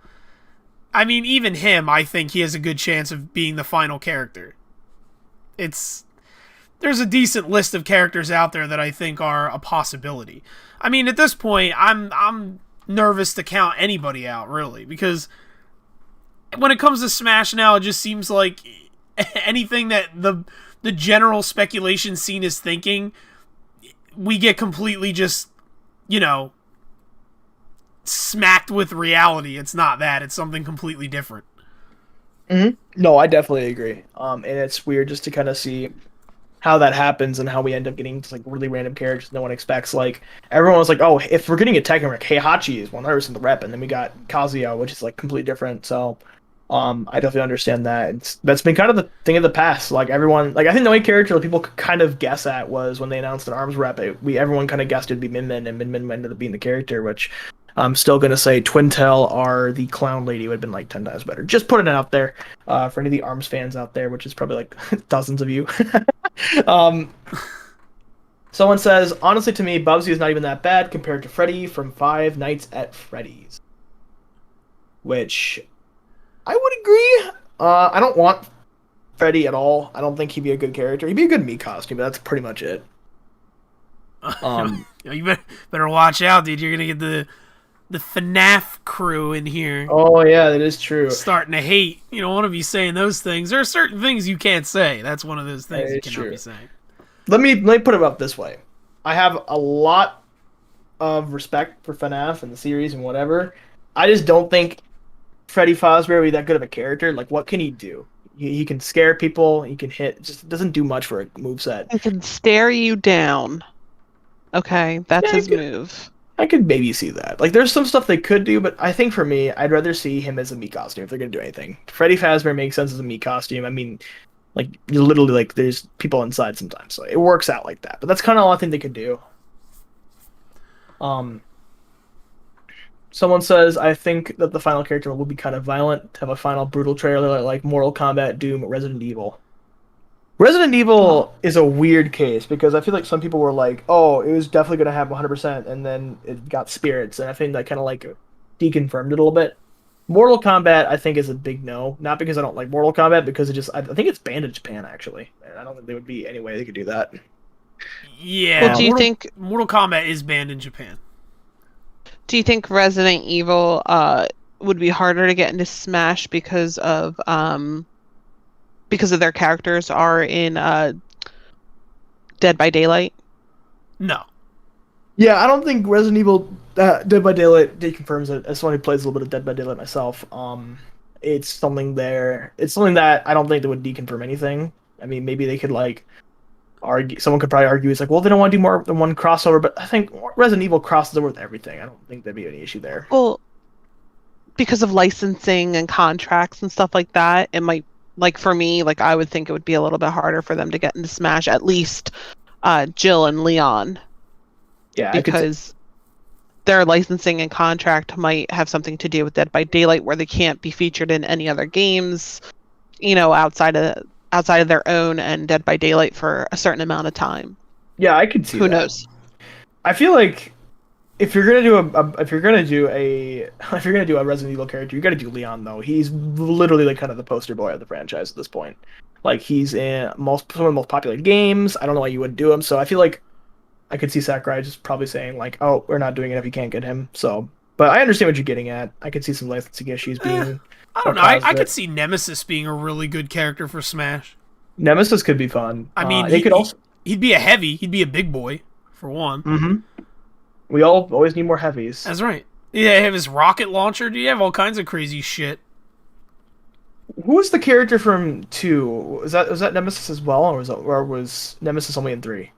I mean, even him, I think he has a good chance of being the final character. There's a decent list of characters out there that I think are a possibility. I mean, at this point, I'm nervous to count anybody out, really, because when it comes to Smash now, it just seems like anything that the general speculation scene is thinking, we get completely just, smacked with reality. It's not that. It's something completely different. Mm-hmm. No, I definitely agree. And it's weird just to kind of see how that happens and how we end up getting like really random characters no one expects. Like everyone was like, "Oh, if we're getting a Tekken, like Heihachi is 100% the rep," and then we got Kazuya, which is like completely different. So, I definitely understand that. That's been kind of the thing of the past. Like everyone, like I think the only character that people could kind of guess at was when they announced an Arms rep. Everyone kind of guessed it'd be Min Min, and Min Min ended up being the character, which. I'm still going to say Twintel or the Clown Lady would have been like 10 times better. Just putting it out there for any of the ARMS fans out there, which is probably like dozens of you. Someone says, honestly to me, Bubsy is not even that bad compared to Freddy from Five Nights at Freddy's. Which I would agree. I don't want Freddy at all. I don't think he'd be a good character. He'd be a good Mii costume, but that's pretty much it. You better watch out, dude. You're going to get the FNAF crew in here. Oh yeah, that is true. Starting to hate. You don't want to be saying those things. There are certain things you can't say. That's one of those things you cannot be saying. Let me put it up this way. I have a lot of respect for FNAF and the series and whatever. I just don't think Freddy Fazbear would be that good of a character. Like, what can he do? He can scare people. He can hit. Just doesn't do much for a moveset. He can stare you down. Okay, that's his move. I could maybe see that. Like, there's some stuff they could do, but I think for me, I'd rather see him as a Mii costume if they're going to do anything. Freddy Fazbear makes sense as a Mii costume. I mean, like, you literally, like, there's people inside sometimes, so it works out like that. But that's kind of all I think they could do. Someone says, I think that the final character will be kind of violent, to have a final brutal trailer like Mortal Kombat, Doom, Resident Evil. Resident Evil is a weird case because I feel like some people were like, "Oh, it was definitely going to have 100%," and then it got spirits, and I think that kind of like deconfirmed it a little bit. Mortal Kombat, I think, is a big no. Not because I don't like Mortal Kombat, because I think it's banned in Japan actually, and I don't think there would be any way they could do that. Yeah, well, do you think Mortal Kombat is banned in Japan? Do you think Resident Evil would be harder to get into Smash because of their characters are in Dead by Daylight? No. Yeah, I don't think Resident Evil Dead by Daylight deconfirms it. As someone who plays a little bit of Dead by Daylight myself, it's something there. It's something that I don't think that would deconfirm anything. I mean, maybe they could like argue. Someone could probably argue it's like, well, they don't want to do more than one crossover. But I think Resident Evil crosses over with everything. I don't think there'd be any issue there. Well, because of licensing and contracts and stuff like that, it might Like for me, like I would think it would be a little bit harder for them to get into Smash, at least Jill and Leon, Yeah, because their licensing and contract might have something to do with Dead by Daylight, where they can't be featured in any other games, outside of their own and Dead by Daylight for a certain amount of time. Yeah, I could see Who that. knows? I feel like if you're gonna do a Resident Evil character, you got to do Leon though. He's literally like kind of the poster boy of the franchise at this point. Like he's in some of the most popular games. I don't know why you wouldn't do him. So I feel like I could see Sakurai just probably saying like, "Oh, we're not doing it if you can't get him." So, but I understand what you're getting at. I could see some licensing issues being. I don't know. I could see Nemesis being a really good character for Smash. Nemesis could be fun. I mean, he'd be a heavy. He'd be a big boy for one. Mm-hmm. We always need more heavies. That's right. Yeah, have his rocket launcher. Do you have all kinds of crazy shit? Who was the character from 2? Was that Nemesis as well, or was Nemesis only in 3?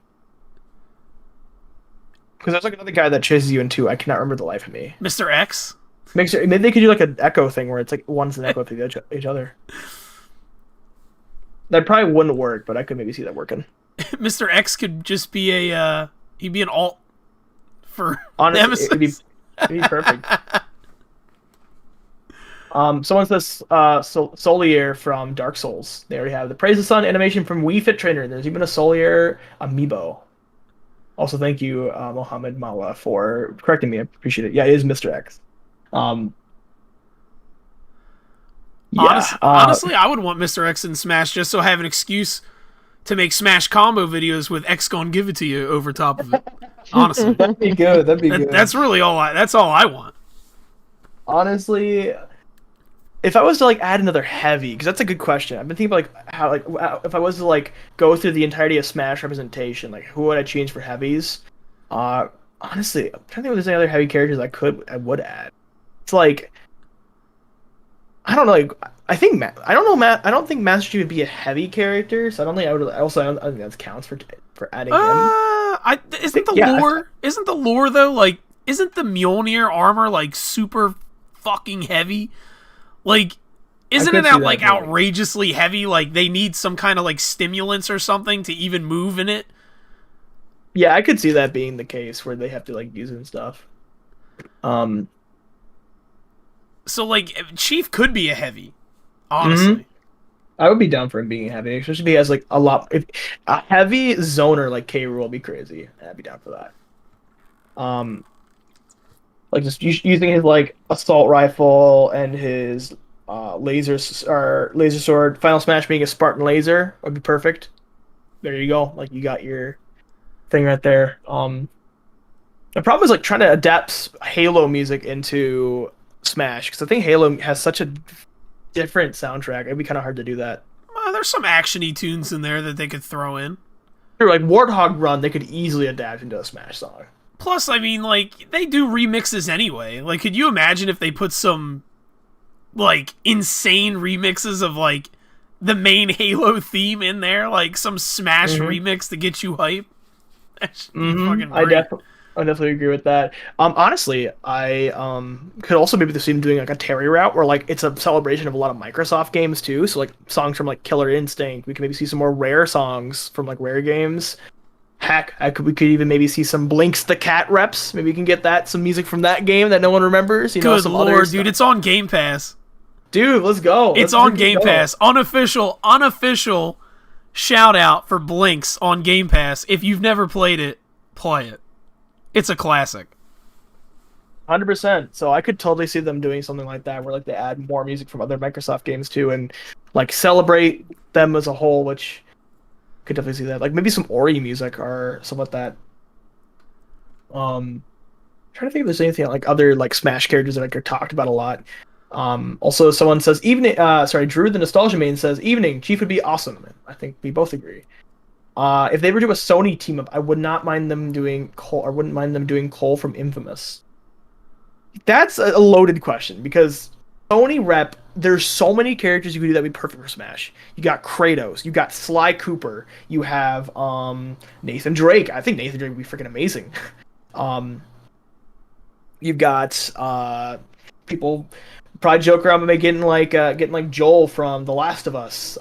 Because there's like another guy that chases you in 2. I cannot remember the life of me. Mr. X? Maybe they could do like an echo thing where it's like one's an echo to each other. That probably wouldn't work, but I could maybe see that working. Mr. X could just be he'd be an alt for Honestly, Nemesis. it'd be perfect. Someone says Solier from Dark Souls. There we have the Praise the Sun animation from Wii Fit Trainer. There's even a Solier amiibo. Also, thank you, Mohammed Mala, for correcting me. I appreciate it. Yeah, it is Mr. X. Honestly, I would want Mr. X in Smash just so I have an excuse to make Smash combo videos with X gon' give it to you over top of it. Honestly, that'd be good. That'd be good. That's really that's all I want. Honestly, if I was to like add another heavy, because that's a good question. I've been thinking about like how if I was to like go through the entirety of Smash representation, like who would I change for heavies? Honestly, I'm trying to think if there's any other heavy characters I would add. It's like I don't know. Like, I think I don't know. I don't think Master Chief would be a heavy character, so I don't think I would. I don't think that counts for adding him. Isn't the lore though, like, isn't the Mjolnir armor like super fucking heavy? Like, isn't it like outrageously heavy? Like they need some kind of like stimulants or something to even move in it. Yeah, I could see that being the case where they have to like use it and stuff. So like Chief could be a heavy, honestly. Mm-hmm. I would be down for him being heavy, especially if he has like a lot. If a heavy zoner like K. Rool would be crazy. I'd be down for that. Like just using his like assault rifle and his laser sword. Final Smash being a Spartan laser would be perfect. There you go. Like you got your thing right there. The problem is like trying to adapt Halo music into Smash, because I think Halo has such a different soundtrack. It'd be kind of hard to do that. There's some actiony tunes in there that they could throw in. Sure, like Warthog Run, they could easily adapt into a Smash song. Plus, I mean, like, they do remixes anyway. Like, could you imagine if they put some, like, insane remixes of, like, the main Halo theme in there? Like, some Smash remix to get you hype? That should be fucking great. I definitely agree with that. Honestly, I could also maybe see them doing like a Terry route where like it's a celebration of a lot of Microsoft games too. So like songs from like Killer Instinct. We could maybe see some more Rare songs from like Rare games. Heck, we could even maybe see some Blinks the Cat reps. Maybe we can get some music from that game that no one remembers. Good lord, dude, it's on Game Pass. Dude, let's go. It's on Game Pass. Unofficial shout out for Blinks on Game Pass. If you've never played it, play it. It's a classic. 100%. So I could totally see them doing something like that, where like they add more music from other Microsoft games too, and like celebrate them as a whole, which could definitely see that. Like maybe some Ori music or something like that. Trying to think if there's anything like other like Smash characters that like are talked about a lot. Also, someone says evening. Drew the Nostalgia Main says evening. Chief would be awesome. I think we both agree. If they were to do a Sony team up, I would not mind them doing Cole. I wouldn't mind them doing Cole from Infamous. That's a loaded question because Sony rep. There's so many characters you could do that would be perfect for Smash. You got Kratos. You got Sly Cooper. You have Nathan Drake. I think Nathan Drake would be freaking amazing. You've got people Probably joke around by getting like Joel from The Last of Us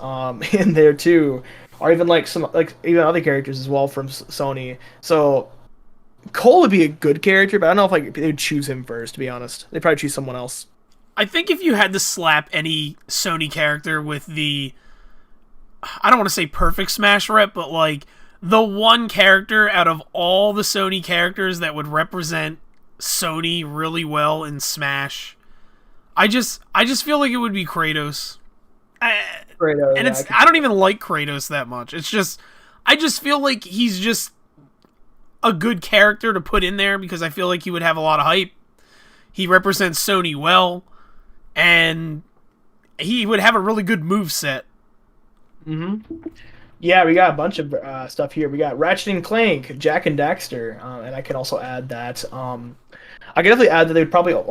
in there too, or even like some like even other characters as well from Sony. So Cole would be a good character, but I don't know if like they would choose him first. To be honest, they'd probably choose someone else. I think if you had to slap any Sony character with the, I don't want to say perfect Smash rep, but like the one character out of all the Sony characters that would represent Sony really well in Smash, I just feel like it would be Kratos. Kratos, And yeah, I don't even like Kratos that much. It's just, I just feel like he's just a good character to put in there because I feel like he would have a lot of hype. He represents Sony well, and he would have a really good move set. Yeah, we got a bunch of stuff here. We got Ratchet and Clank, Jack and Daxter, and I can also add that. I can definitely add that they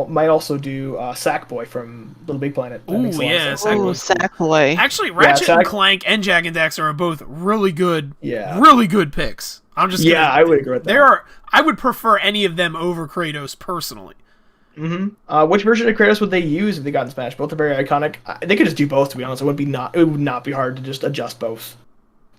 might also do Sackboy from Little Big Planet. That makes a lot of sense. Ooh, Sackboy. Actually, Ratchet and Clank and Jak and Daxter are both really good picks. I'm just I would agree with that. I would prefer any of them over Kratos personally. Which version of Kratos would they use if they got in Smash? Both are very iconic. They could just do both, to be honest. It would not be hard to just adjust both.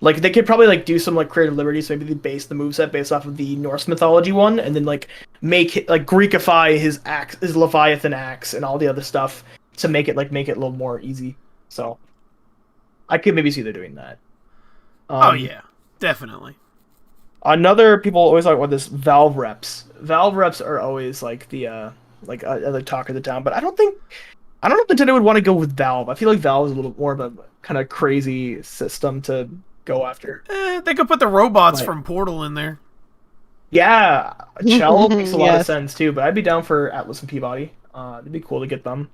Like they could probably like do some like creative liberties. So maybe they base the moveset based off of the Norse mythology one, and then like make it like Greekify his axe, his Leviathan axe, and all the other stuff to make it a little more easy. So I could maybe see they're doing that. Oh yeah, definitely. Another people always talk about this Valve reps. Valve reps are always like the talk of the town, but I don't know if Nintendo would want to go with Valve. I feel like Valve is a little more of a kind of crazy system to go after. They could put the robots from Portal in there. Yeah, Chell makes a lot of sense too, but I'd be down for Atlas and Peabody. It'd be cool to get them.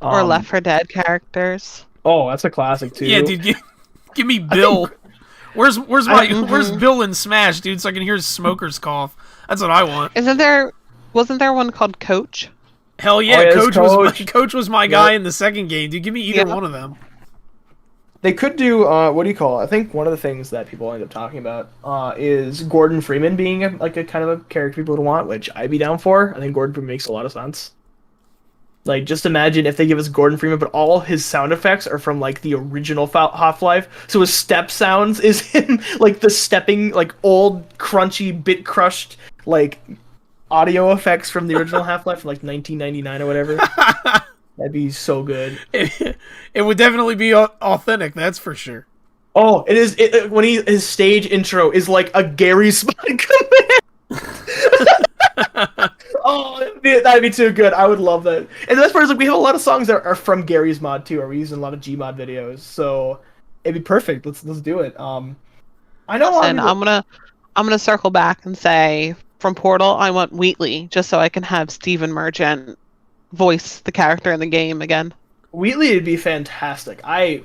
Or Left 4 Dead characters. Oh, that's a classic too. Yeah, dude, give me Bill. Where's Bill in Smash, dude? So I can hear his smoker's cough. That's what I want. Wasn't there one called Coach? Hell yeah, Coach was my guy in the second game, dude. Give me either one of them. They could do what do you call it? I think one of the things that people end up talking about is Gordon Freeman being a kind of a character people would want, which I'd be down for. I think Gordon Freeman makes a lot of sense. Like, just imagine if they give us Gordon Freeman, but all his sound effects are from like the original Half-Life. So his step sounds is him like the stepping, like old crunchy bit crushed like audio effects from the original Half-Life from like 1999 or whatever. That'd be so good. It would definitely be authentic, that's for sure. Oh, it is. When his stage intro is like a Gary Spot command. Oh, that'd be too good. I would love that. And the best part is like we have a lot of songs that are from Gary's mod too. Or we use in a lot of Gmod videos, so it'd be perfect. Let's do it. I know. And I'm gonna circle back and say from Portal, I want Wheatley just so I can have Stephen Merchant voice the character in the game again. Wheatley would be fantastic. I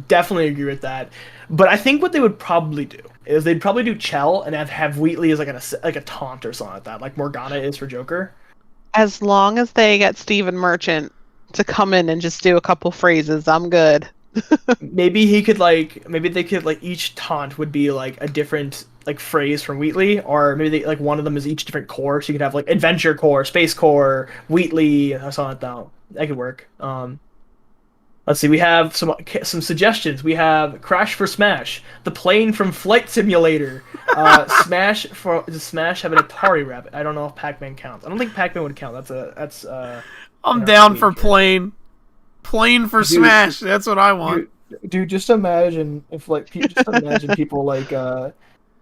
definitely agree with that. But I think what they would probably do is they'd probably do Chell and have Wheatley as like a taunt or something like that, like Morgana is for Joker. As long as they get Stephen Merchant to come in and just do a couple phrases, I'm good. Maybe they could each taunt would be like a different like phrase from Wheatley, or maybe they, like one of them is each different core, so you could have like Adventure Core, Space Core, Wheatley, or something like that. That could work. Let's see, we have some suggestions. We have Crash for Smash, the plane from Flight Simulator, Smash does Smash have an Atari rep? I don't know if Pac-Man counts. I don't think Pac-Man would count. I'm down for plane for Smash. That's what I want. Dude, just imagine if people like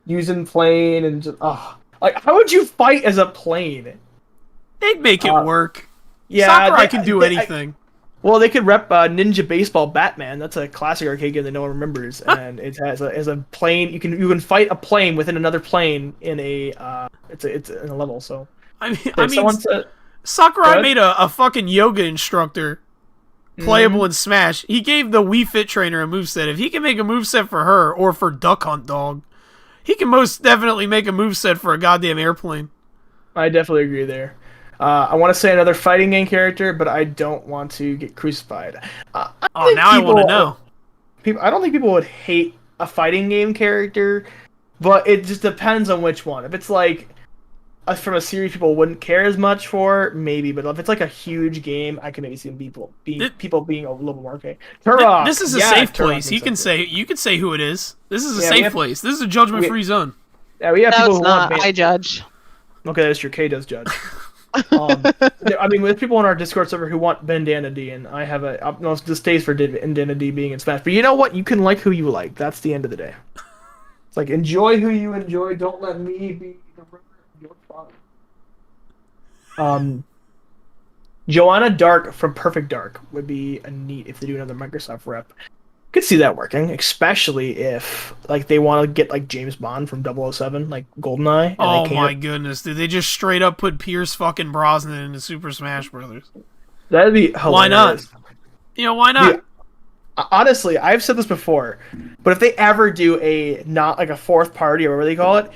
using plane and just like how would you fight as a plane? They'd make it work. Yeah, Sakurai can do anything. Well, they could rep Ninja Baseball Batman. That's a classic arcade game that no one remembers, and it has a plane. You can fight a plane within another plane in a it's in a level. So I mean, Sakurai made a fucking yoga instructor playable in Smash. He gave the Wii Fit trainer a moveset. If he can make a moveset for her or for Duck Hunt Dog, he can most definitely make a moveset for a goddamn airplane. I definitely agree there. I want to say another fighting game character, but I don't want to get crucified. Now I want to know. I don't think people would hate a fighting game character, but it just depends on which one. If it's like from a series people wouldn't care as much for, maybe. But if it's like a huge game, I can maybe see people being a little more okay. Turok. This is a safe place. You can say who it is. This is a safe place. This is a judgment-free zone. Yeah, we have people who not. want I judge. Okay, that's true. Kay does judge. I mean, with people on our Discord server who want Bandana D, and I have a utmost distaste for Bandana D being in Smash. But you know what? You can like who you like. That's the end of the day. It's like, enjoy who you enjoy. Don't let me be the ruler of your father. Joanna Dark from Perfect Dark would be a neat if they do another Microsoft rep. Could see that working, especially if like they want to get like James Bond from 007, like GoldenEye. Oh my goodness, dude! They just straight up put Pierce fucking Brosnan into Super Smash Brothers. That'd be hilarious. Why not? Why not? Dude, honestly, I've said this before, but if they ever do a not like a fourth party or whatever they call it,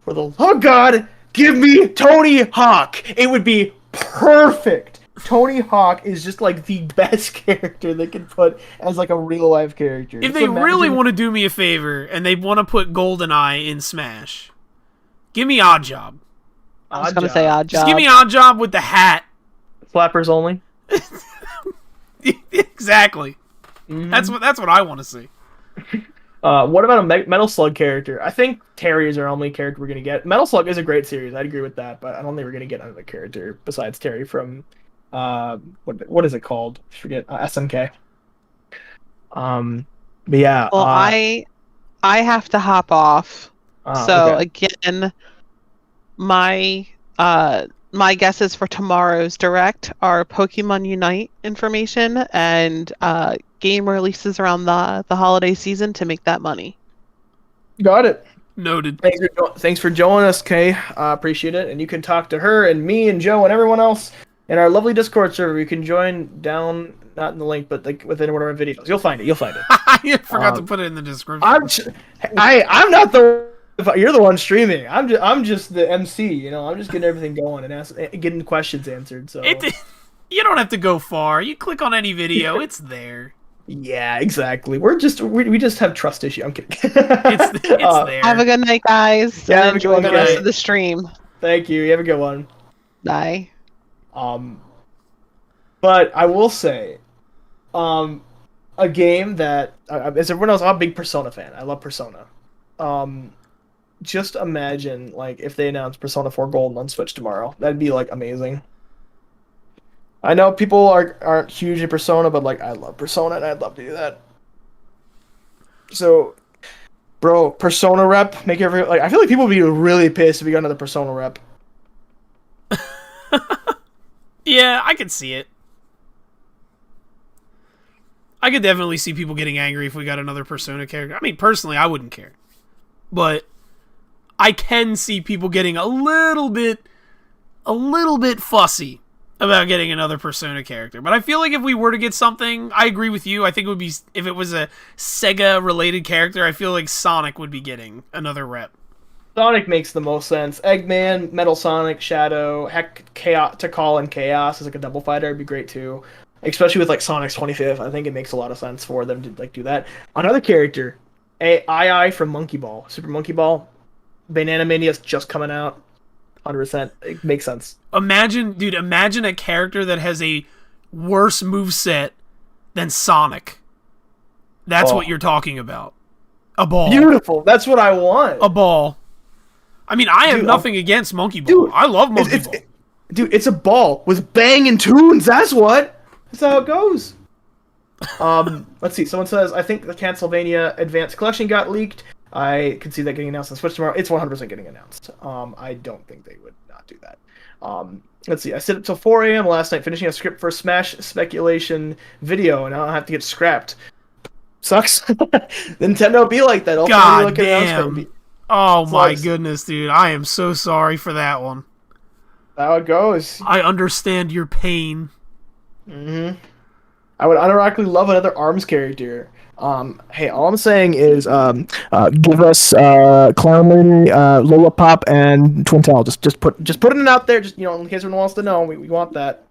for the love of God, give me Tony Hawk. It would be perfect. Tony Hawk is just like the best character they can put as like a real life character. If they really want to do me a favor and they want to put GoldenEye in Smash, give me Odd Job. I was going to say Odd Job. Just give me Odd Job with the hat. Flappers only. Exactly. Mm-hmm. That's what I want to see. What about a Metal Slug character? I think Terry is our only character we're going to get. Metal Slug is a great series. I'd agree with that, but I don't think we're going to get another character besides Terry from what is it called? I forget. SNK. But yeah. Well, I have to hop off. So okay. Again, my guesses for tomorrow's Direct are Pokemon Unite information and game releases around the holiday season to make that money. Got it. Noted. Thanks for joining us, Kay. Appreciate it. And you can talk to her and me and Joe and everyone else in our lovely Discord server. You can join down, not in the link, but like within one of our videos. You'll find it. I forgot to put it in the description. I'm not the. You're the one streaming. I'm just the MC. You know, I'm just getting everything going and getting questions answered. So you don't have to go far. You click on any video, it's there. Yeah, exactly. We just have trust issue. I'm kidding. It's there. Have a good night, guys. Yeah, and enjoy the rest of the stream. Thank you. You have a good one. Bye. But I will say, a game that as everyone knows, I'm a big Persona fan. I love Persona. Just imagine like if they announced Persona 4 Golden on Switch tomorrow. That'd be like amazing. I know people aren't huge in Persona, but like I love Persona and I'd love to do that. So, bro, Persona rep, I feel like people would be really pissed if we got another Persona rep. Yeah, I could see it. I could definitely see people getting angry if we got another Persona character. I mean, personally, I wouldn't care. But I can see people getting a little bit fussy about getting another Persona character. But I feel like if we were to get something, I agree with you. I think it would be, if it was a Sega-related character, I feel like Sonic would be getting another rep. Sonic makes the most sense. Eggman, Metal Sonic, Shadow, heck, Chaos, Tikal and Chaos is like a double fighter. It'd be great too. Especially with like Sonic's 25th. I think it makes a lot of sense for them to like do that. Another character, II from Monkey Ball. Super Monkey Ball. Banana Mania's just coming out. 100%. It makes sense. Imagine a character that has a worse moveset than Sonic. That's what you're talking about. A ball. Beautiful. That's what I want. A ball. I mean, I have nothing against Monkey Ball. I love Monkey Ball. Dude, it's a ball with banging tunes. That's what. That's how it goes. Let's see. Someone says, I think the Castlevania Advanced Collection got leaked. I could see that getting announced on Switch tomorrow. It's 100% getting announced. I don't think they would not do that. Let's see. I stayed up till 4 a.m. last night finishing a script for a Smash speculation video, and I'll have to get scrapped. Sucks. Nintendo be like that. God damn. Oh my goodness, dude. I am so sorry for that one. How it goes. I understand your pain. Mm-hmm. I would unironically love another ARMS character. Hey, all I'm saying is, give us Clown Lady, Lola Pop, and Twintel. Just putting it out there. Just in case anyone wants to know, we want that.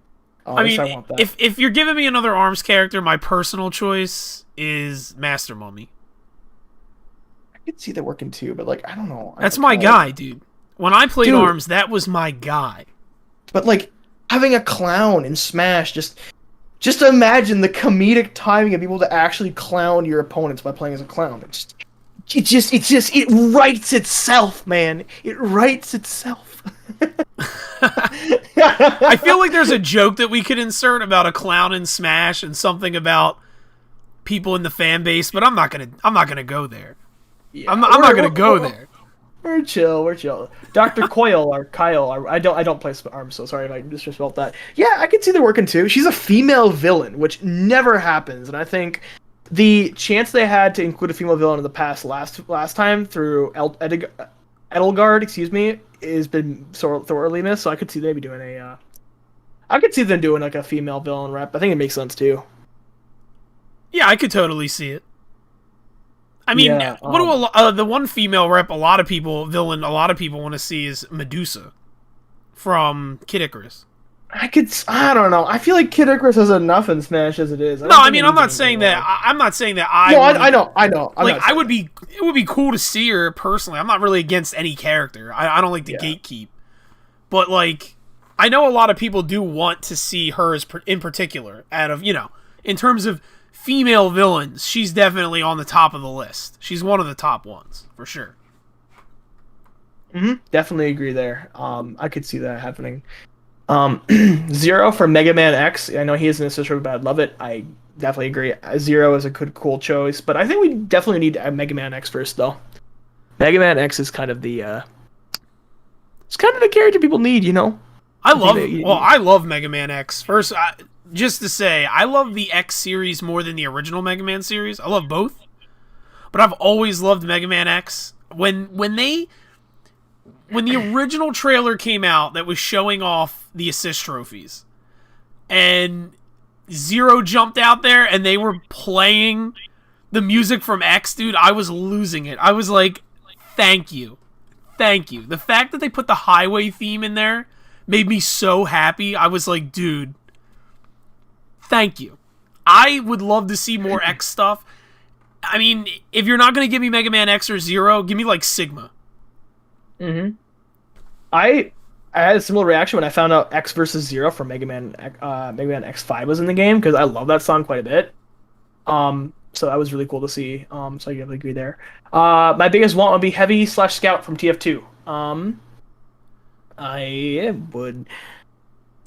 I mean, want that. If you're giving me another ARMS character, my personal choice is Master Mummy. I could see that working too, but like I don't know. That's my guy, dude. When I played Dude. ARMS, that was my guy. But like having a clown in Smash, just imagine the comedic timing of being able to actually clown your opponents by playing as a clown. It writes itself, man. It writes itself. I feel like there's a joke that we could insert about a clown in Smash and something about people in the fan base, but I'm not gonna go there. Yeah, I'm not gonna go there. We're chill. Dr. Coyle or Kyle, I don't play ARMS, so sorry if I disrespect that. Yeah, I can see they're working too. She's a female villain, which never happens, and I think the chance they had to include a female villain in the past last time through Edelgard, has been thoroughly missed. So I could see maybe doing I could see them doing like a female villain rep. I think it makes sense too. Yeah, I could totally see it. I mean, Yeah, the one female rep a lot of people want to see is Medusa from Kid Icarus. I don't know. I feel like Kid Icarus has enough in Smash as it is. No, I mean, I'm not saying that. I'm not saying that I. No, would, I know. It would be cool to see her personally. I'm not really against any character. I don't like to gatekeep, but like, I know a lot of people do want to see her in particular. Out of in terms of female villains, she's definitely on the top of the list. She's one of the top ones for sure. Definitely agree there. I could see that happening. Zero for Mega Man X. I know he is an assist but I love it. I definitely agree. Zero is a good, cool choice, but I think we definitely need a Mega Man X first, though. Mega Man X is kind of the it's kind of the character people need, I love Mega Man X. First, just to say, I love the X series more than the original Mega Man series. I love both, but I've always loved Mega Man X. When the original trailer came out that was showing off the assist trophies, and Zero jumped out there and they were playing the music from X, dude, I was losing it. I was like, thank you. The fact that they put the highway theme in there made me so happy. I was like, dude, thank you. I would love to see more X stuff. I mean, if you're not going to give me Mega Man X or Zero, give me like Sigma. I had a similar reaction when I found out X versus Zero from Mega Man X5 was in the game, because I love that song quite a bit. So that was really cool to see. So I definitely agree there. My biggest want would be Heavy / Scout from TF2.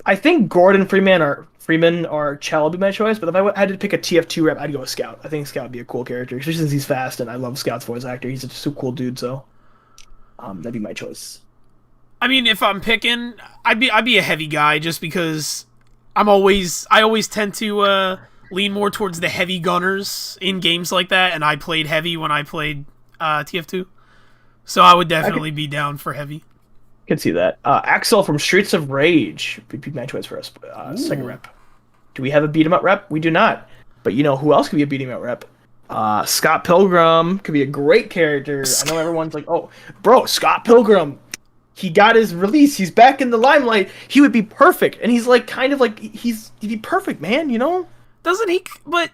I think Gordon Freeman or Chell would be my choice, but if I had to pick a TF2 rep, I'd go with Scout. I think Scout would be a cool character, especially since he's fast, and I love Scout's voice actor. He's just a cool dude, so that'd be my choice. I mean, if I'm picking, I'd be a Heavy guy, just because I always tend to lean more towards the heavy gunners in games like that, and I played Heavy when I played TF2, so I would definitely be down for Heavy. Can see that. Axel from Streets of Rage would be my choice for us. Second rep. Do we have a beat 'em up rep? We do not. But you know who else could be a beat 'em up rep? Scott Pilgrim could be a great character. I know everyone's like, "Oh, bro, Scott Pilgrim. He got his release. He's back in the limelight. He would be perfect." And he's like, kind of like he'd be perfect, man. Doesn't he? But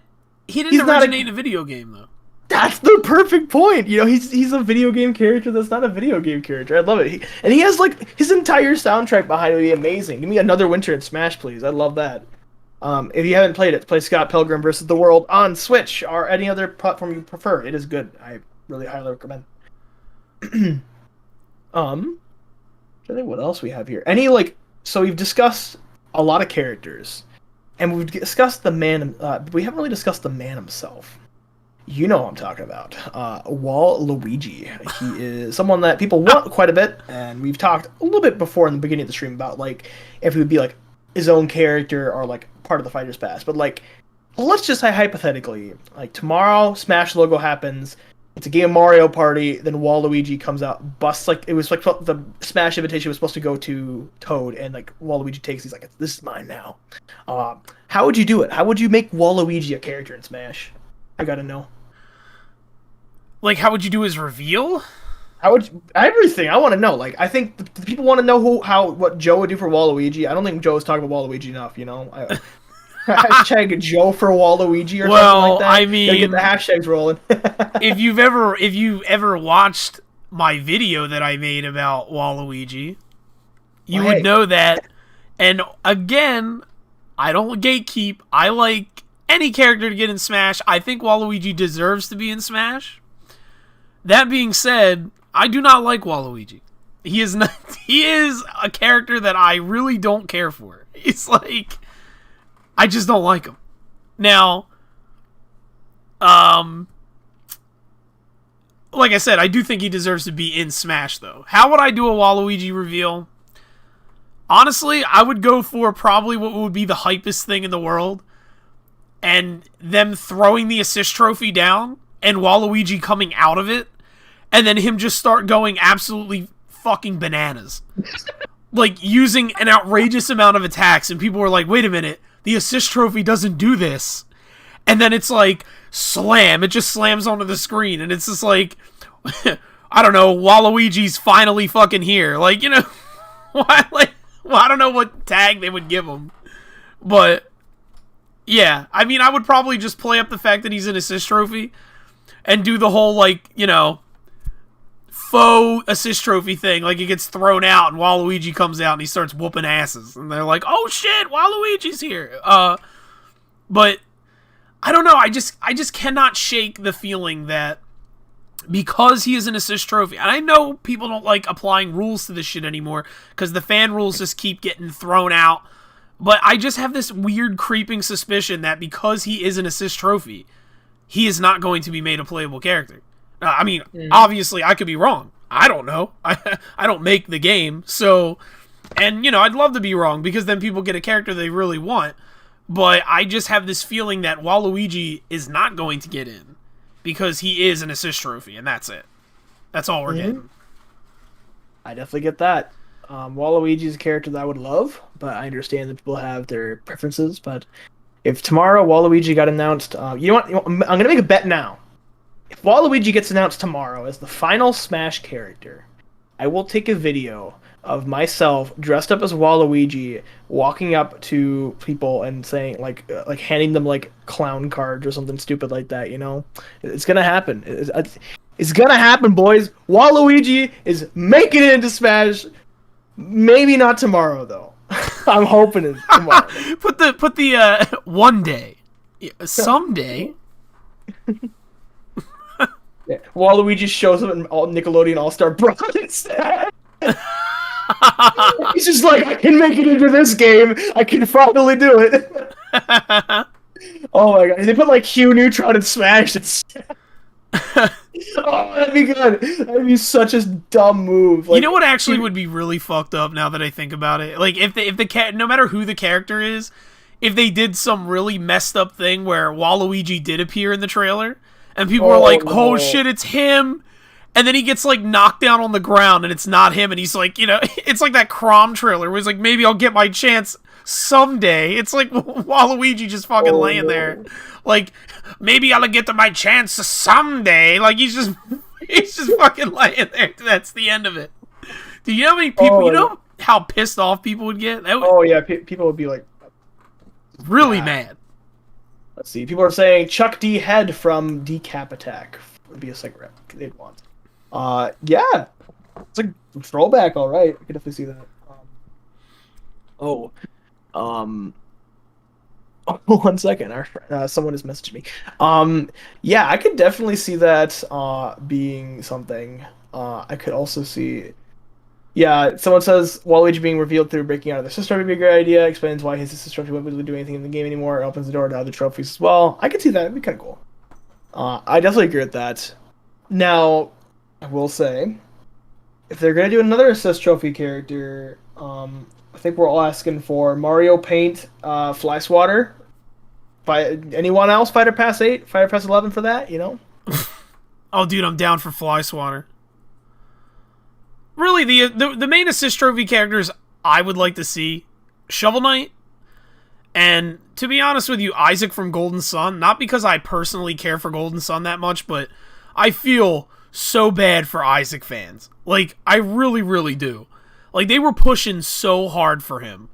he didn't originate a video game, though. That's the perfect point. He's a video game character that's not a video game character. I love it. And he has like his entire soundtrack behind it would be amazing. Give me another Winter in Smash, please. I love that. If you haven't played it, play Scott Pilgrim vs. the World on Switch or any other platform you prefer. It is good. I really highly recommend. I think what else we have here. So we've discussed a lot of characters, and we've discussed the man. We haven't really discussed the man himself. You know what I'm talking about. Waluigi. He is someone that people want quite a bit, and we've talked a little bit before in the beginning of the stream about if he would be his own character or part of the Fighter's Pass. But let's just say hypothetically, tomorrow Smash logo happens. It's a game of Mario Party, then Waluigi comes out, busts it was the Smash invitation was supposed to go to Toad, and Waluigi takes. He's like, "This is mine now." How would you do it? How would you make Waluigi a character in Smash? I gotta know. How would you do his reveal? Everything? I want to know. I think the people want to know what Joe would do for Waluigi. I don't think Joe's talking about Waluigi enough. Hashtag Joe for Waluigi or something like that. I mean, gotta get the hashtags rolling. if you've ever watched my video that I made about Waluigi, you Well, would know that. And again, I don't gatekeep. I like any character to get in Smash. I think Waluigi deserves to be in Smash. That being said, I do not like Waluigi. He is not. He is a character that I really don't care for. It's like, I just don't like him. Now, like I said, I do think he deserves to be in Smash, though. How would I do a Waluigi reveal? Honestly, I would go for probably what would be the hypest thing in the world, and them throwing the assist trophy down, and Waluigi coming out of it, and then him just start going absolutely fucking bananas. Like, using an outrageous amount of attacks, and people were like, wait a minute, the assist trophy doesn't do this. And then it's like, slam, it just slams onto the screen, and it's just like, I don't know, Waluigi's finally fucking here. Like, you know, why, like, well, I don't know what tag they would give him. But, yeah, I mean, I would probably just play up the fact that he's an assist trophy, and do the whole, like, you know, faux assist trophy thing. Like, it gets thrown out, and Waluigi comes out, and he starts whooping asses. And they're like, oh shit, Waluigi's here. But, I don't know, I just cannot shake the feeling that because he is an assist trophy, and I know people don't like applying rules to this shit anymore, because the fan rules just keep getting thrown out, but I just have this weird creeping suspicion that because he is an assist trophy, he is not going to be made a playable character. I mean, obviously, I could be wrong. I don't know. I don't make the game, so, and, you know, I'd love to be wrong, because then people get a character they really want, but I just have this feeling that Waluigi is not going to get in, because he is an assist trophy, and that's it. That's all we're getting. I definitely get that. Waluigi's a character that I would love, but I understand that people have their preferences. But if tomorrow Waluigi got announced, you know what? I'm going to make a bet now. If Waluigi gets announced tomorrow as the final Smash character, I will take a video of myself dressed up as Waluigi, walking up to people and saying, like handing them like clown cards or something stupid like that. You know, it's gonna happen. It's gonna happen, boys. Waluigi is making it into Smash. Maybe not tomorrow though. I'm hoping it's tomorrow. put the one day, someday. Yeah. Waluigi shows up in Nickelodeon All-Star Brawl instead. He's just like, I can make it into this game. I can finally do it. Oh my god. They put like Hugh Neutron in Smash. Oh, that'd be good. That'd be such a dumb move. Like, you know what actually would be really fucked up now that I think about it? Like, if no matter who the character is, if they did some really messed up thing where Waluigi did appear in the trailer, and people were like, oh shit, it's him. And then he gets, like, knocked down on the ground, and it's not him, and he's like, you know, it's like that Crom trailer where he's like, maybe I'll get my chance someday. It's like Waluigi just fucking laying there. Like, maybe I'll get to my chance someday. Like, he's just fucking laying there. That's the end of it. Do you know how many people, you know how pissed off people would get? Yeah, people would be like, really mad. Let's see, people are saying Chuck D. Head from Decap Attack would be a cigarette they'd want. Yeah, it's a throwback. All right, I can definitely see that. One second. Someone has messaged me. Yeah, I could definitely see that being something. I could also see. Yeah, someone says Waluigi being revealed through breaking out of the system would be a great idea. Explains why his system won't be able to do anything in the game anymore. It opens the door to other trophies as well. I could see that. It'd be kind of cool. I definitely agree with that. Now, I will say, if they're gonna do another assist trophy character, I think we're all asking for Mario Paint, Fly Swatter. Anyone else? Fighter Pass 8, Fighter Pass 11 for that. You know. Oh, dude, I'm down for Fly Swatter. Really, the main assist trophy characters I would like to see, Shovel Knight, and to be honest with you, Isaac from Golden Sun. Not because I personally care for Golden Sun that much, but I feel so bad for Isaac fans. Like, I really, really do. Like, they were pushing so hard for him.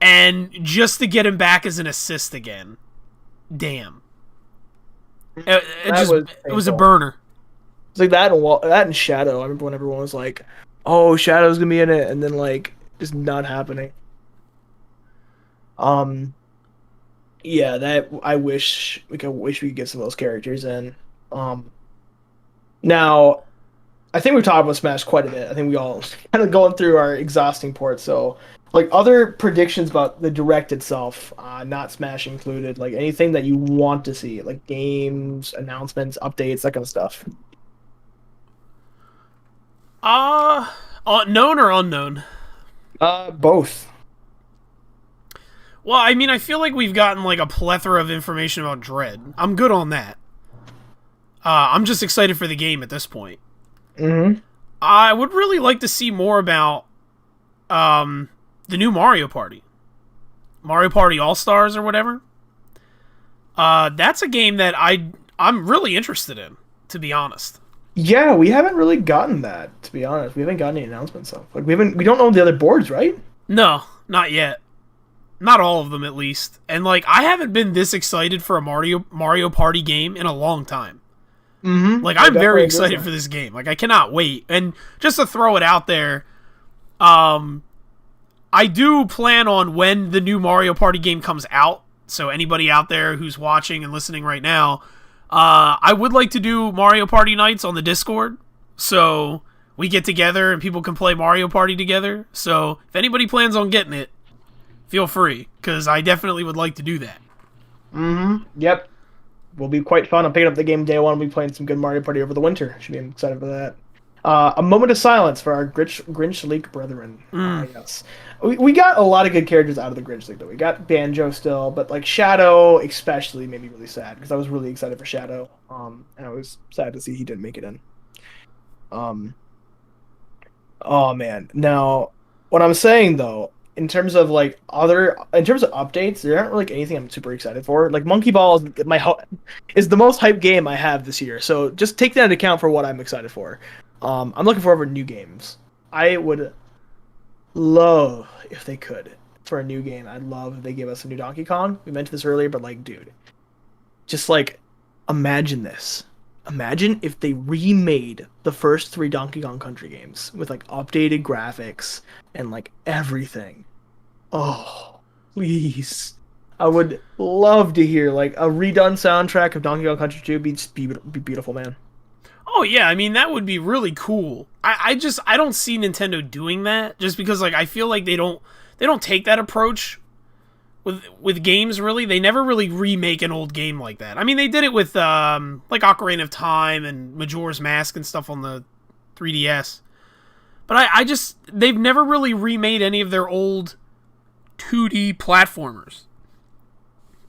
And just to get him back as an assist again. Damn. It was a burner. It's like that and Shadow. I remember when everyone was like, "Oh, Shadow's gonna be in it," and then like just not happening. Um, yeah, that I wish we could get some of those characters in. Um, now I think we've talked about Smash quite a bit. I think we all kind of going through our exhausting ports. So, like other predictions about the direct itself, not Smash included, like anything that you want to see, like games, announcements, updates, that kind of stuff. Known or unknown? Both. Well, I mean, I feel like we've gotten like a plethora of information about Dread. I'm good on that. I'm just excited for the game at this point. Mm-hmm. I would really like to see more about the new Mario Party. Mario Party All-Stars or whatever. That's a game that I'm really interested in, to be honest. Yeah, we haven't really gotten that, to be honest. We haven't gotten any announcements of. Like we don't know the other boards, right? No, not yet. Not all of them, at least. And like, I haven't been this excited for a Mario Party game in a long time. Mm-hmm. Like, I'm very excited for this game. Like, I cannot wait. And just to throw it out there, I do plan on when the new Mario Party game comes out. So anybody out there who's watching and listening right now, I would like to do Mario Party nights on the Discord. So we get together and people can play Mario Party together. So if anybody plans on getting it, feel free, because I definitely would like to do that. Mm-hmm. Yep. Will be quite fun. I'm picking up the game day one. We'll be playing some good Mario Party over the winter. Should be excited for that. A moment of silence for our Grinch League brethren. Yes. We got a lot of good characters out of the Grinch League, though. We got Banjo still, but like Shadow especially made me really sad, because I was really excited for Shadow. And I was sad to see he didn't make it in. Oh man. Now, what I'm saying though, in terms of updates, there aren't really anything I'm super excited for. Like Monkey Ball is the most hyped game I have this year, so just take that into account for what I'm excited for. I'm looking forward to new games. I would love if they could for a new game. I'd love if they gave us a new Donkey Kong. We mentioned this earlier, but like, dude, just like imagine this. Imagine if they remade the first 3 Donkey Kong Country games with like updated graphics and like everything. Oh, please. I would love to hear like a redone soundtrack of Donkey Kong Country 2 be beautiful, man. Oh yeah, I mean that would be really cool. I don't see Nintendo doing that, just because like I feel like they don't take that approach with games, really. They never really remake an old game like that. I mean, they did it with like Ocarina of Time and Majora's Mask and stuff on the 3DS. But they've never really remade any of their old 2D platformers.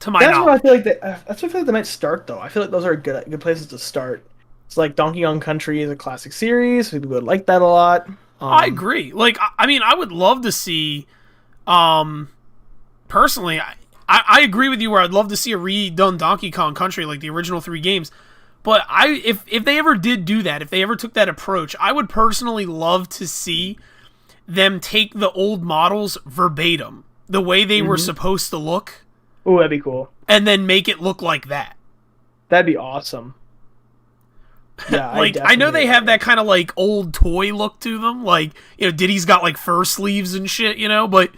To my knowledge. That's what I feel like they might start, though. I feel like those are good places to start. It's like Donkey Kong Country is a classic series. People would like that a lot. I agree. Like, I mean, I would love to see, personally, I agree with you where I'd love to see a redone Donkey Kong Country, like the original 3 games. But if they ever did do that, if they ever took that approach, I would personally love to see them take the old models verbatim, the way they were supposed to look. Ooh, that'd be cool. And then make it look like that. That'd be awesome. Yeah, like I know they have that kind of like old toy look to them, like, you know, Diddy's got like fur sleeves and shit, you know, but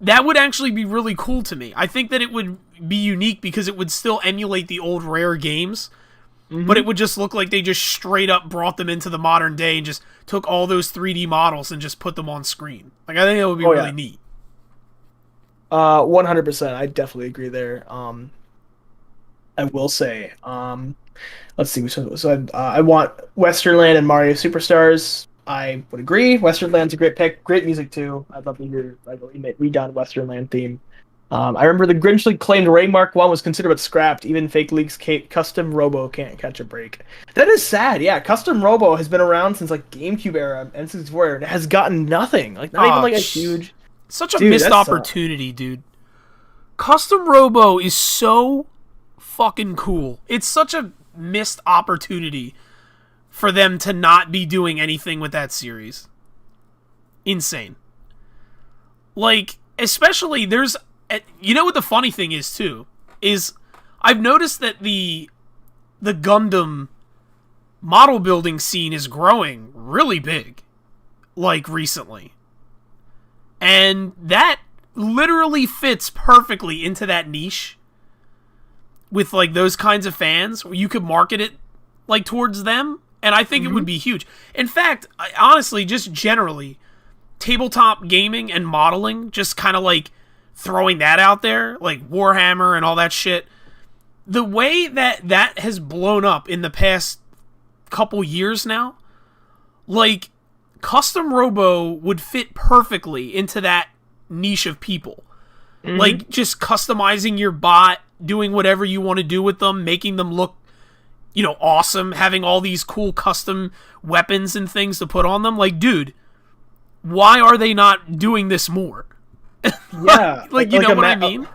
that would actually be really cool to me. I think that it would be unique because it would still emulate the old Rare games, but it would just look like they just straight up brought them into the modern day and just took all those 3D models and just put them on screen. Like, I think that would be really neat. 100%. I definitely agree there. I will say, let's see. So I want Westernland and Mario Superstars. I would agree. Westernland's a great pick. Great music too. I'd love to hear like a redone Westernland theme. I remember the Grinch League claimed Raymark 1 was considered but scrapped. Even Fake League's Custom Robo can't catch a break. That is sad. Yeah, Custom Robo has been around since like GameCube era, N64 era. It has gotten nothing. Like not even like a huge. Such a missed opportunity, dude. Custom Robo is so fucking cool. It's such a missed opportunity for them to not be doing anything with that series. Insane. Like, especially there's, you know what the funny thing is too, is I've noticed that the Gundam model building scene is growing really big, like recently. And that literally fits perfectly into that niche with like those kinds of fans where you could market it like towards them, and I think it would be huge. In fact, honestly, just generally, tabletop gaming and modeling, just kind of like throwing that out there, like Warhammer and all that shit, the way that has blown up in the past couple years now, like custom robo would fit perfectly into that niche of people. Like just customizing your bot, doing whatever you want to do with them, making them look, you know, awesome, having all these cool custom weapons and things to put on them. Like, dude, why are they not doing this more? Yeah. like you know what I mean?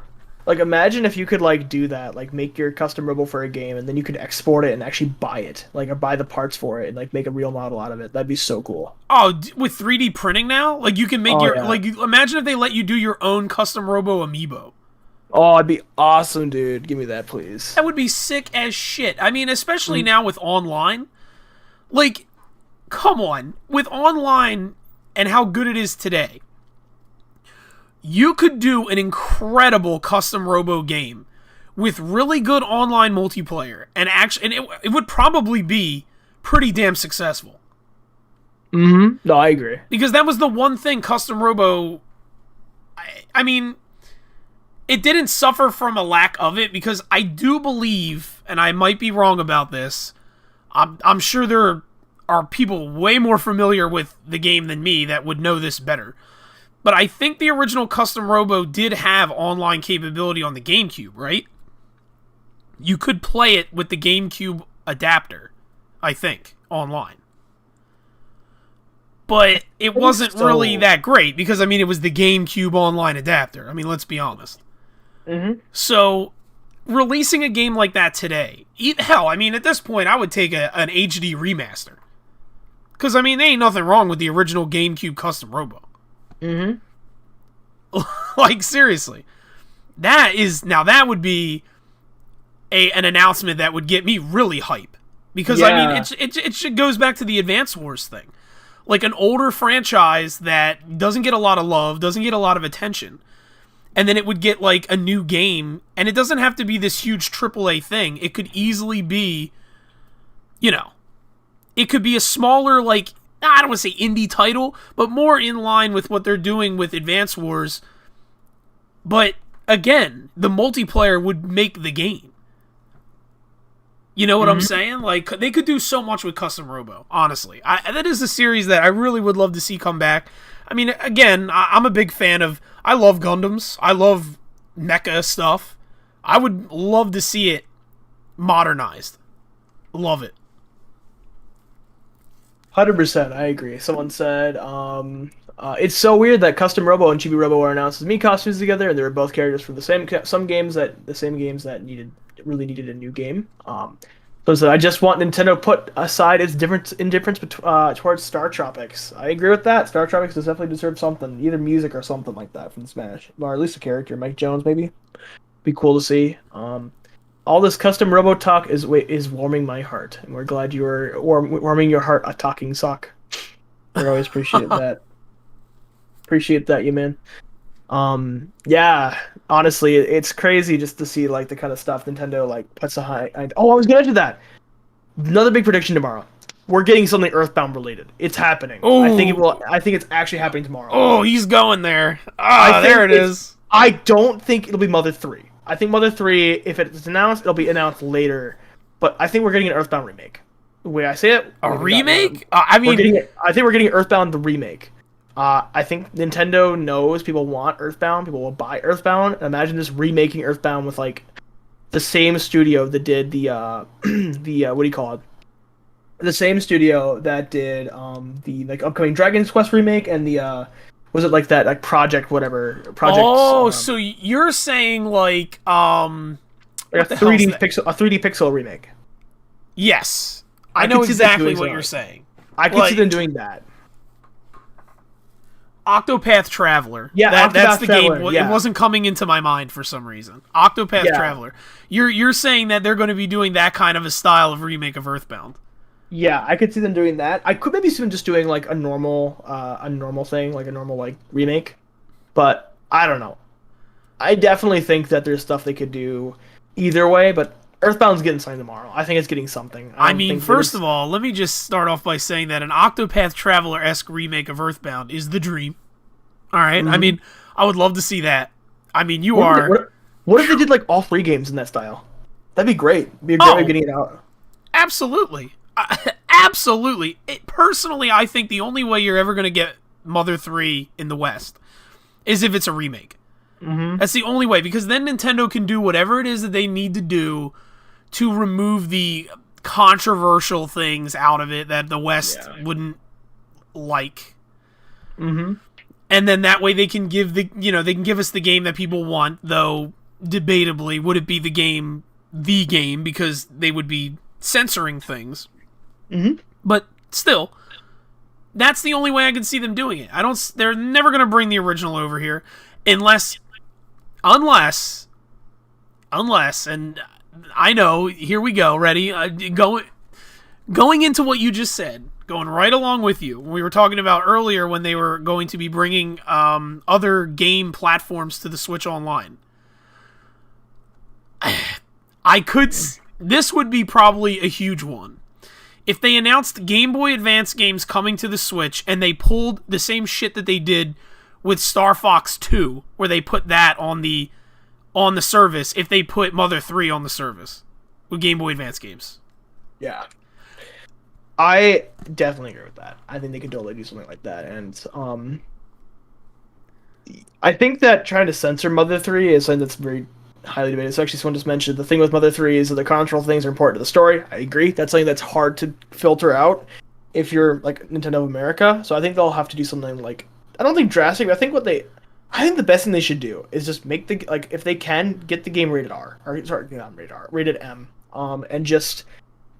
Like, imagine if you could, like, do that, like, make your custom robo for a game, and then you could export it and actually buy it, like, or buy the parts for it, and, like, make a real model out of it. That'd be so cool. Oh, with 3D printing now? Like, you can make like, imagine if they let you do your own custom robo amiibo. Oh, it'd be awesome, dude. Give me that, please. That would be sick as shit. I mean, especially now with online. Like, come on. With online and how good it is today, you could do an incredible custom robo game with really good online multiplayer, and it would probably be pretty damn successful. No, I agree. Because that was the one thing custom robo, I mean, it didn't suffer from a lack of it, because I do believe, and I might be wrong about this, I'm sure there are people way more familiar with the game than me that would know this better. But I think the original Custom Robo did have online capability on the GameCube, right? You could play it with the GameCube adapter, I think, online. But it wasn't really that great, because, I mean, it was the GameCube online adapter. I mean, let's be honest. So, releasing a game like that today, hell, I mean, at this point, I would take an HD remaster. Because, I mean, there ain't nothing wrong with the original GameCube Custom Robo. Like, seriously. That would be an announcement that would get me really hype. Because, I mean, it goes back to the Advance Wars thing. Like, an older franchise that doesn't get a lot of love, doesn't get a lot of attention, and then it would get, like, a new game, and it doesn't have to be this huge AAA thing. It could easily be, you know, it could be a smaller, like, I don't want to say indie title, but more in line with what they're doing with Advance Wars. But, again, the multiplayer would make the game. You know what I'm saying? Like, they could do so much with Custom Robo, honestly. That is a series that I really would love to see come back. I mean, again, I'm a big fan of... I love Gundams. I love mecha stuff. I would love to see it modernized. Love it. 100%, I agree. Someone said, it's so weird that Custom Robo and Chibi Robo are announced as Mii costumes together, and they were both characters from the same games that really needed a new game. So I just want Nintendo to put aside its indifference towards Star Tropics. I agree with that. Star Tropics does definitely deserve something, either music or something like that from Smash, or at least a character, Mike Jones maybe. Be cool to see. All this custom robo talk is warming my heart, and we're glad you are warming your heart a talking sock. We always appreciate that. Appreciate that, you man. Yeah, honestly, it's crazy just to see like the kind of stuff Nintendo like puts behind. Oh, I was gonna do that. Another big prediction tomorrow. We're getting something Earthbound related. It's happening. Ooh. I think it's actually happening tomorrow. Oh, he's going there. There it is. I don't think it'll be Mother 3. I think Mother 3, if it's announced, it'll be announced later. But I think we're getting an Earthbound remake. The way I say it, a remake? I mean, I think we're getting Earthbound the remake. I think Nintendo knows people want Earthbound. People will buy Earthbound. Imagine just remaking Earthbound with like the same studio that did the what do you call it? The same studio that did the like upcoming Dragon's Quest remake and the was it like that like project. Oh, so you're saying like a 3D pixel remake. Yes. I know exactly what you're saying. I could see them doing that. Octopath Traveler. Yeah, that's the Traveler, game. Yeah. It wasn't coming into my mind for some reason. Octopath Traveler. You're saying that they're going to be doing that kind of a style of remake of Earthbound. Yeah, I could see them doing that. I could maybe see them just doing like a normal thing, like a normal like remake. But I don't know. I definitely think that there's stuff they could do either way. But Earthbound's getting signed tomorrow. I think it's getting something. I I don't mean, think first there's. of all, let me just start off by saying that an Octopath Traveler-esque remake of Earthbound is the dream. All right? I Mhm. mean, I would love to see that. I mean, you What if, are... what if they did like all three games in that style? That'd be great. Be a great way of Oh, getting it out. absolutely. Absolutely. Personally, I think the only way you're ever going to get Mother 3 in the West is if it's a remake. Mm-hmm. That's the only way, because then Nintendo can do whatever it is that they need to do to remove the controversial things out of it that the West Yeah. wouldn't like. Mm-hmm. And then that way they can give they can give us the game that people want, though debatably would it be the game because they would be censoring things. Mm-hmm. But still, that's the only way I can see them doing it. They're never going to bring the original over here unless and I know, here we go, ready? Going into what you just said, going right along with you. We were talking about earlier when they were going to be bringing other game platforms to the Switch Online. This would be probably a huge one. If they announced Game Boy Advance games coming to the Switch and they pulled the same shit that they did with Star Fox 2, where they put that on the service, if they put Mother 3 on the service with Game Boy Advance games. Yeah. I definitely agree with that. I think they could totally do something like that. And I think that trying to censor Mother 3 is something that's very highly debated. So actually someone just mentioned the thing with Mother 3 is that the controversial things are important to the story. I agree. That's something that's hard to filter out if you're like Nintendo of America. So I think they'll have to do something like, I don't think drastic, but I think the best thing they should do is just make the, like, if they can, get the game rated R, or sorry, not rated R, rated M, and just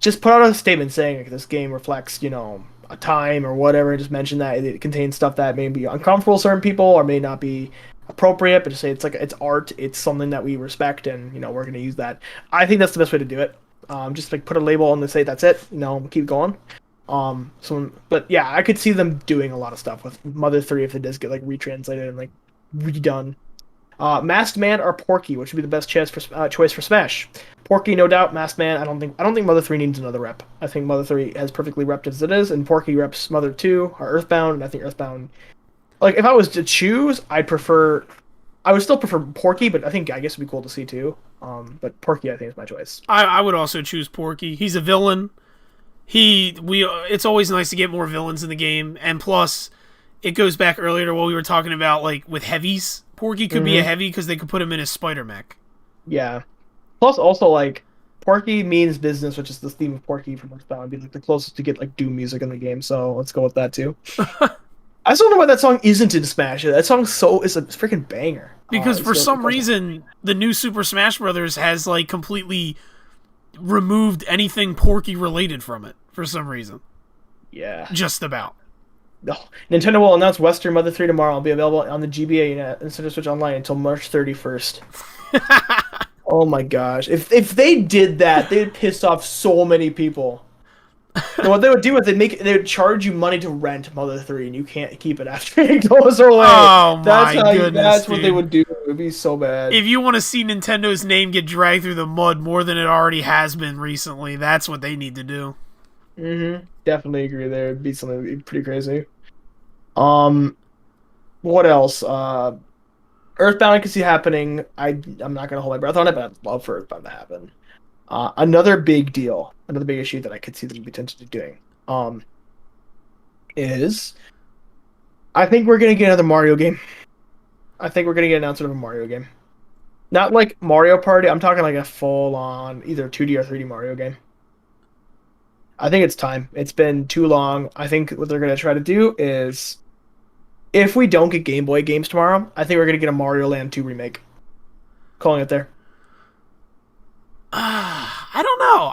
put out a statement saying like this game reflects, a time or whatever, and just mention that it contains stuff that may be uncomfortable to certain people or may not be appropriate, but just say it's art, it's something that we respect, and we're going to use that. I think that's the best way to do it. Just like put a label on and say that's it, keep going. But yeah, I could see them doing a lot of stuff with Mother 3 if it does get like retranslated and like redone. Masked Man or Porky, which would be the best choice for Smash? Porky, no doubt. Masked Man, I don't think Mother 3 needs another rep. I think Mother 3 has perfectly repped as it is, and Porky reps Mother 2 or Earthbound, and I think Earthbound. Like if I was to choose, I would still prefer Porky, but I guess it'd be cool to see too. But Porky, I think, is my choice. I would also choose Porky. He's a villain. It's always nice to get more villains in the game, and plus, it goes back earlier to what we were talking about, like with heavies. Porky could be a heavy because they could put him in his spider mech. Yeah. Plus, also like Porky means business, which is the theme of Porky from Earthbound. Would be like the closest to get like Doom music in the game. So let's go with that too. I just don't know why that song isn't in Smash. That song is a freaking banger. Because for some reason, the new Super Smash Bros. Has like completely removed anything Porky related from it for some reason. Yeah. Just about. No. Nintendo will announce Western Mother 3 tomorrow. It'll be available on the GBA Nintendo Switch Online until March 31st. Oh my gosh. If they did that, they'd piss off so many people. So what they would do is they would charge you money to rent Mother 3 and you can't keep it after it goes away. Oh my goodness, that's dude. what they would do. It would be so bad. If you want to see Nintendo's name get dragged through the mud more than it already has been recently, that's what they need to do. Definitely agree there. It'd be something that'd be pretty crazy. What else? Earthbound I can see happening. I'm not gonna hold my breath on it, but I'd love for Earthbound to happen. Another big deal, another big issue that I could see them potentially doing, is I think we're gonna get another Mario game. I think we're gonna get an announcement of a Mario game. Not like Mario Party. I'm talking like a full-on either 2D or 3D Mario game. I think it's time. It's been too long. I think what they're gonna try to do is, if we don't get Game Boy games tomorrow, I think we're gonna get a Mario Land 2 remake. Calling it there. I don't know.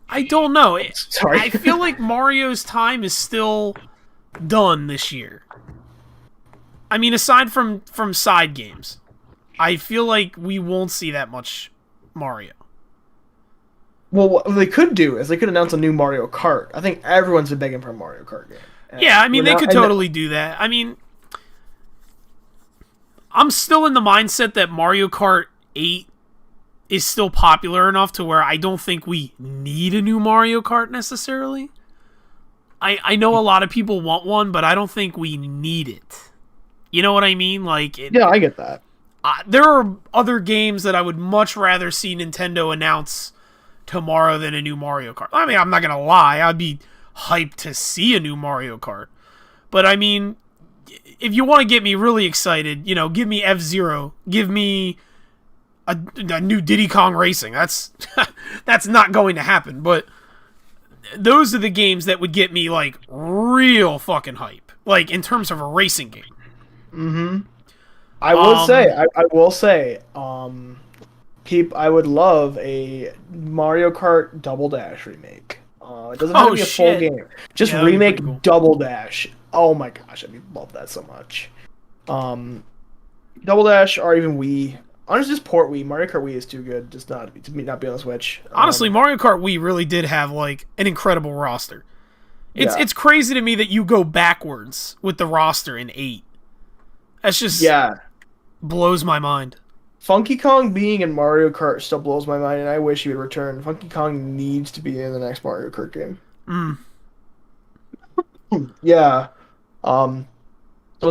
I don't know. Sorry. I feel like Mario's time is still done this year. I mean, aside from side games, I feel like we won't see that much Mario. Well, what they could do is they could announce a new Mario Kart. I think everyone's been begging for a Mario Kart game. And Yeah, I mean, we're they now- could and totally do that. I mean, I'm still in the mindset that Mario Kart 8 is still popular enough to where I don't think we need a new Mario Kart necessarily. I know a lot of people want one, but I don't think we need it. You know what I mean? Like, Yeah, I get that. there are other games that I would much rather see Nintendo announce tomorrow than a new Mario Kart. I mean, I'm not gonna lie, I'd be hyped to see a new Mario Kart. But I mean, if you want to get me really excited, give me F-Zero, give me a new Diddy Kong Racing. That's that's not going to happen. But those are the games that would get me like real fucking hype, like in terms of a racing game. Mm-hmm. I will say, I would love a Mario Kart Double Dash remake. It doesn't have to be a full game. Just remake cool. Double Dash. Oh my gosh, I love that so much. Double Dash or even Wii. Honestly, just port Wii. Mario Kart Wii is too good, just not be on the Switch. Honestly, Mario Kart Wii really did have like an incredible roster. It's crazy to me that you go backwards with the roster in 8. That's just blows my mind. Funky Kong being in Mario Kart still blows my mind, and I wish he would return. Funky Kong needs to be in the next Mario Kart game. Yeah. Someone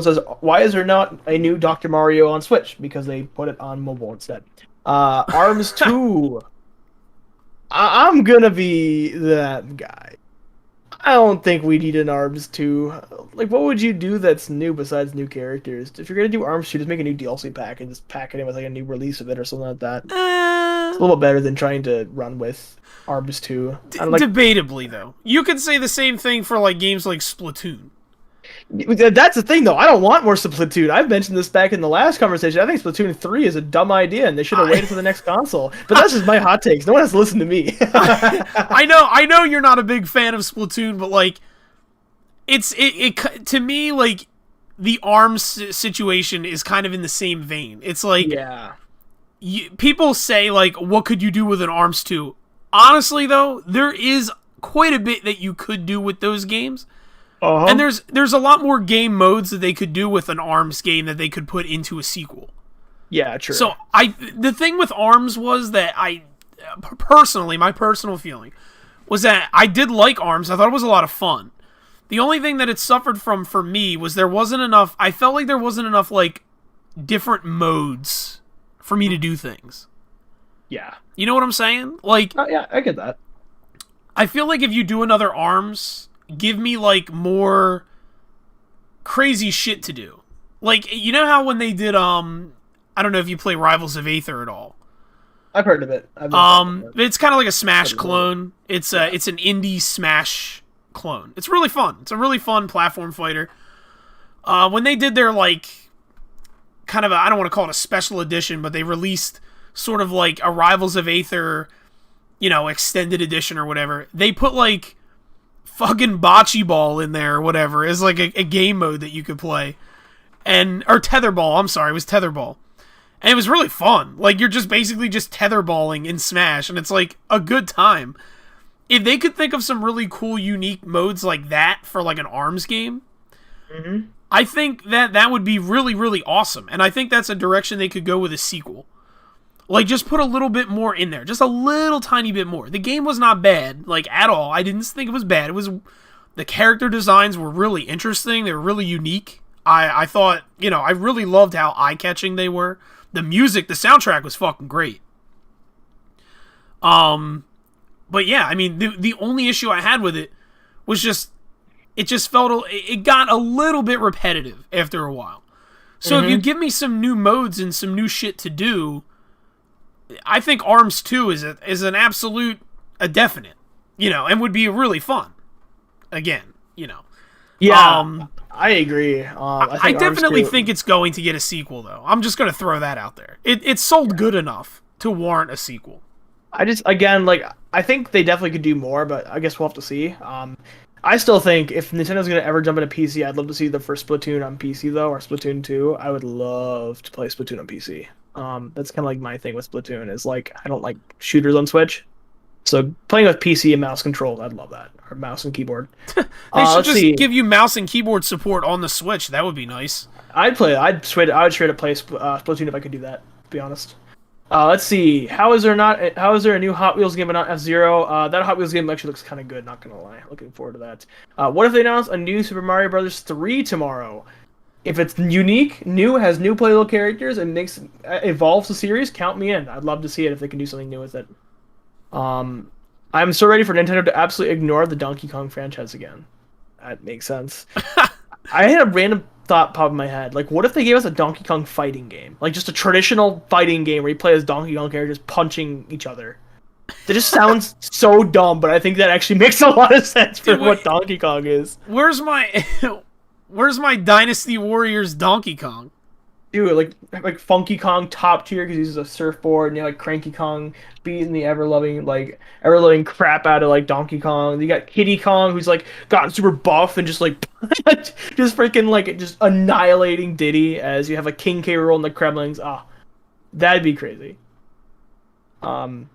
says, why is there not a new Dr. Mario on Switch? Because they put it on mobile instead. ARMS 2. I'm gonna be that guy. I don't think we need an ARMS 2. Like, what would you do that's new besides new characters? If you're gonna do ARMS 2, just make a new DLC pack and just pack it in with like a new release of it or something like that. It's a little better than trying to run with ARMS 2. Debatably, though. You could say the same thing for like games like Splatoon. That's the thing, though. I don't want more Splatoon. I've mentioned this back in the last conversation. I think Splatoon 3 is a dumb idea, and they should have waited for the next console. But that's just my hot takes. No one has to listen to me. I know you're not a big fan of Splatoon, but like, it to me, like, the ARMS situation is kind of in the same vein. It's like, people say like, what could you do with an ARMS 2? Honestly, though, there is quite a bit that you could do with those games. And there's a lot more game modes that they could do with an ARMS game that they could put into a sequel. Yeah, true. So the thing with ARMS was that personally, my personal feeling was that I did like ARMS. I thought it was a lot of fun. The only thing that it suffered from for me was there wasn't enough. I felt like there wasn't enough like different modes for me to do things. Yeah. You know what I'm saying? Like, yeah, I get that. I feel like if you do another ARMS, give me like more crazy shit to do. Like, you know how when they did I don't know if you play Rivals of Aether at all. I've heard of it. It's kind of like a Smash clone. It's an indie Smash clone. It's really fun. It's a really fun platform fighter. When they did their like kind of I don't want to call it a special edition, but they released sort of like a Rivals of Aether, extended edition or whatever. They put like fucking bocce ball in there or whatever is like a game mode that you could play, or tetherball. I'm sorry, it was tetherball, and it was really fun. Like, you're just basically just tetherballing in Smash, and it's like a good time. If they could think of some really cool, unique modes like that for like an ARMS game, I think that would be really, really awesome. And I think that's a direction they could go with a sequel. Like, just put a little bit more in there. Just a little tiny bit more. The game was not bad, like, at all. I didn't think it was bad. The character designs were really interesting. They were really unique. I thought, I really loved how eye-catching they were. The music, the soundtrack was fucking great. But yeah, I mean, the only issue I had with it was just, it got a little bit repetitive after a while. So if you give me some new modes and some new shit to do, I think ARMS 2 is an absolute, a definite, and would be really fun. Again, Yeah, I agree. I definitely think it's going to get a sequel, though. I'm just going to throw that out there. It sold good enough to warrant a sequel. I think they definitely could do more, but I guess we'll have to see. I still think if Nintendo's going to ever jump into PC, I'd love to see the first Splatoon on PC, though, or Splatoon 2. I would love to play Splatoon on PC. That's kind of like my thing with Splatoon, is like, I don't like shooters on Switch. So playing with PC and mouse control, I'd love that. Or mouse and keyboard. They should let's just see. give you mouse and keyboard support on the Switch. That would be nice. I would straight up play Splatoon if I could do that. To be honest. Let's see. How is there a new Hot Wheels game but not F-Zero? That Hot Wheels game actually looks kind of good. Not gonna lie. Looking forward to that. What if they announce a new Super Mario Bros. 3 tomorrow? If it's unique, new, has new playable characters, and evolves the series, count me in. I'd love to see it if they can do something new with it. I'm so ready for Nintendo to absolutely ignore the Donkey Kong franchise again. That makes sense. I had a random thought pop in my head. Like, what if they gave us a Donkey Kong fighting game? Like, just a traditional fighting game where you play as Donkey Kong characters punching each other. That just sounds so dumb, but I think that actually makes a lot of sense for what Donkey Kong is. Where's my Dynasty Warriors Donkey Kong? Dude, like Funky Kong top tier because he uses a surfboard, and you like Cranky Kong beating the ever loving crap out of like Donkey Kong. You got Kiddy Kong who's like gotten super buff and just like just freaking like just annihilating Diddy as you have a King K. Rool and the Kremlings. That'd be crazy. The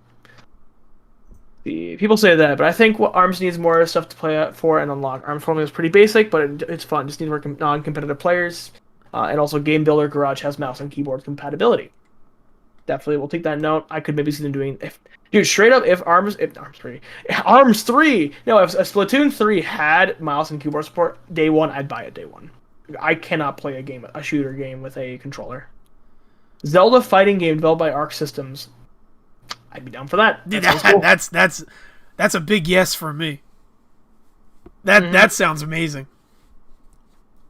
people say that, but I think what ARMS needs more stuff to play out for and unlock. ARMS formula is pretty basic, but it's fun. Just need more non-competitive players. And also, Game Builder Garage has mouse and keyboard compatibility. Definitely, we'll take that note. I could maybe see them doing straight up if ARMS 3, no, if Splatoon 3 had mouse and keyboard support day one, I'd buy it day one. I cannot play a shooter game with a controller. Zelda fighting game developed by Arc Systems. I'd be down for that. Dude, that's a big yes for me. That sounds amazing.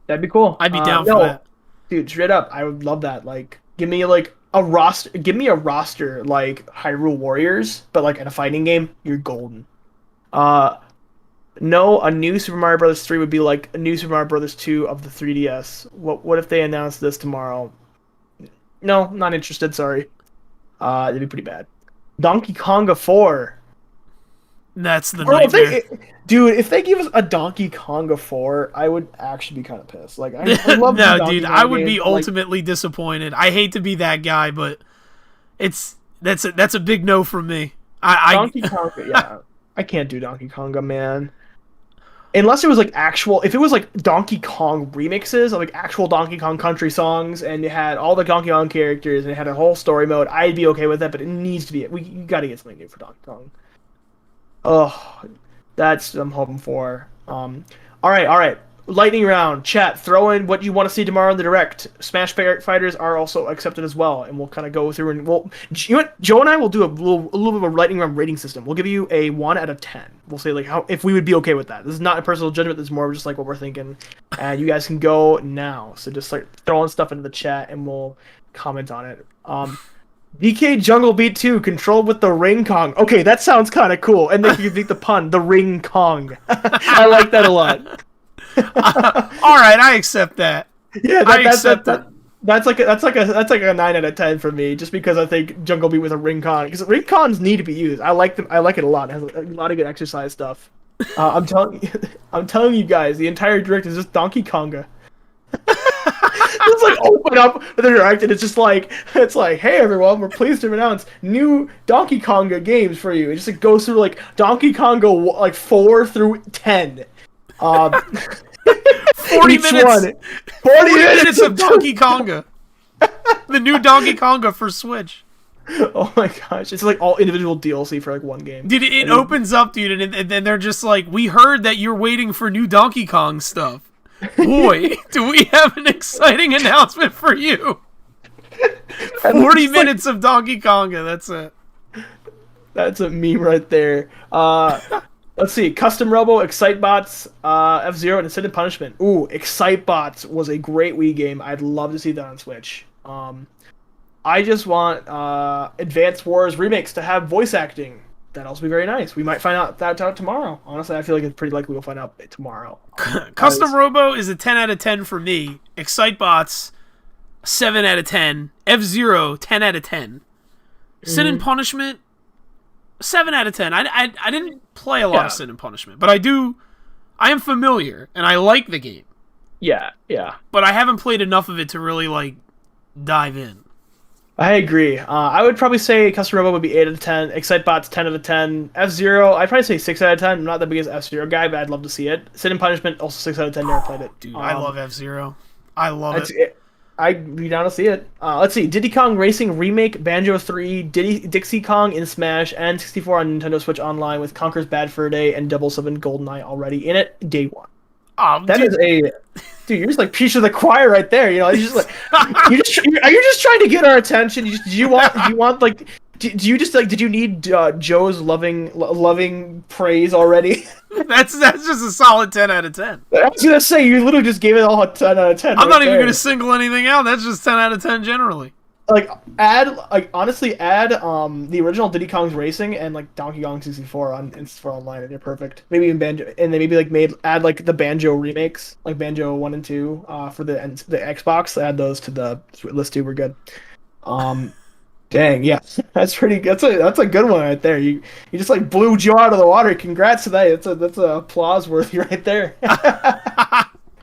That'd be cool. I'd be down for that. Dude, straight up, I would love that. Like, give me a roster like Hyrule Warriors, but like in a fighting game, you're golden. No, a new Super Mario Bros. 3 would be like a new Super Mario Bros. 2 of the 3DS. What if they announced this tomorrow? No, not interested, sorry. It'd be pretty bad. Donkey Konga 4. That's the nightmare. If they give us a Donkey Konga 4, I would actually be kind of pissed. Like, I love no, dude, I would be ultimately disappointed. I hate to be that guy, but that's a big no from me. Donkey Konga, yeah, I can't do Donkey Konga, man. Unless it was if it was like Donkey Kong remixes of like actual Donkey Kong country songs, and it had all the Donkey Kong characters and it had a whole story mode, I'd be okay with that. But it needs to be. You got to get something new for Donkey Kong. Oh, that's what I'm hoping for. All right. Lightning round. Chat, throw in what you want to see tomorrow in the Direct. Smash Fighters are also accepted as well, and we'll kind of go through and Joe and I will do a little bit of a lightning round rating system. We'll give you a 1 out of 10. We'll say if we would be okay with that. This is not a personal judgment. This is more of just like what we're thinking, and you guys can go now. So just like throwing stuff into the chat, and we'll comment on it. DK Jungle Beat 2, controlled with the Ring Kong. Okay, that sounds kind of cool. And then you make the pun, the Ring Kong. I like that a lot. All right, I accept that. Yeah, that's like a 9 out of 10 for me, just because I think Jungle Beat with a Ring Kong, because Ring Kongs need to be used. I like them. I like it a lot. It has a lot of good exercise stuff. I'm telling you guys, the entire Direct is just Donkey Konga. It's like open up the Direct and it's like, hey everyone, we're pleased to announce new Donkey Konga games for you. It just like goes through like Donkey Konga like 4 through 10. 40 minutes. 40 minutes of Donkey Konga. The new Donkey Konga for Switch. Oh my gosh, it's like all individual DLC for like one game. Dude, it opens up, dude, and then they're just like, we heard that you're waiting for new Donkey Kong stuff. Boy, do we have an exciting announcement for you. 40 minutes of Donkey Konga, that's it. That's a meme right there. Let's see. Custom Robo, Excitebots, F-Zero, and Incident Punishment. Ooh, Excitebots was a great Wii game. I'd love to see that on Switch. I just want Advance Wars Remix to have voice acting. That'd also be very nice. We might find out that out tomorrow. Honestly, I feel like it's pretty likely we'll find out tomorrow. Custom Robo is a 10 out of 10 for me. Excitebots, 7 out of 10. F-Zero, 10 out of 10. Sin and Punishment, 7 out of 10. I didn't play a lot of Sin and Punishment, but I am familiar, and I like the game. Yeah. But I haven't played enough of it to really, like, dive in. I agree. I would probably say Custom Robo would be 8 out of 10. Excitebot's 10 out of 10. F-Zero, I'd probably say 6 out of 10. I'm not the biggest F-Zero guy, but I'd love to see it. Sin and Punishment, also 6 out of 10. Never played it. Dude, I love F-Zero. I love it. I'd be down to see it. Let's see. Diddy Kong Racing Remake, Banjo 3, Dixie Kong in Smash, and 64 on Nintendo Switch Online with Conker's Bad Fur Day and 007 GoldenEye already in it, day one. That is a... Dude, you're just like preaching to the choir right there. You know, it's just like... are you just trying to get our attention? Do you want like... Do you just like? Did you need Joe's loving praise already? That's just a solid 10 out of 10. I was gonna say you literally just gave it all a 10 out of 10. I'm not even gonna single anything out. That's just 10 out of 10 generally. Honestly add the original Diddy Kong's Racing and like Donkey Kong 64 on N64 Online, and they're perfect. Maybe even Banjo, and they maybe like add like the Banjo remakes, like Banjo 1 and 2 for the Xbox. Add those to the list too. We're good. Dang, yeah, that's pretty. That's a good one right there. You just like blew Joe out of the water. Congrats to that. That's a applause worthy right there.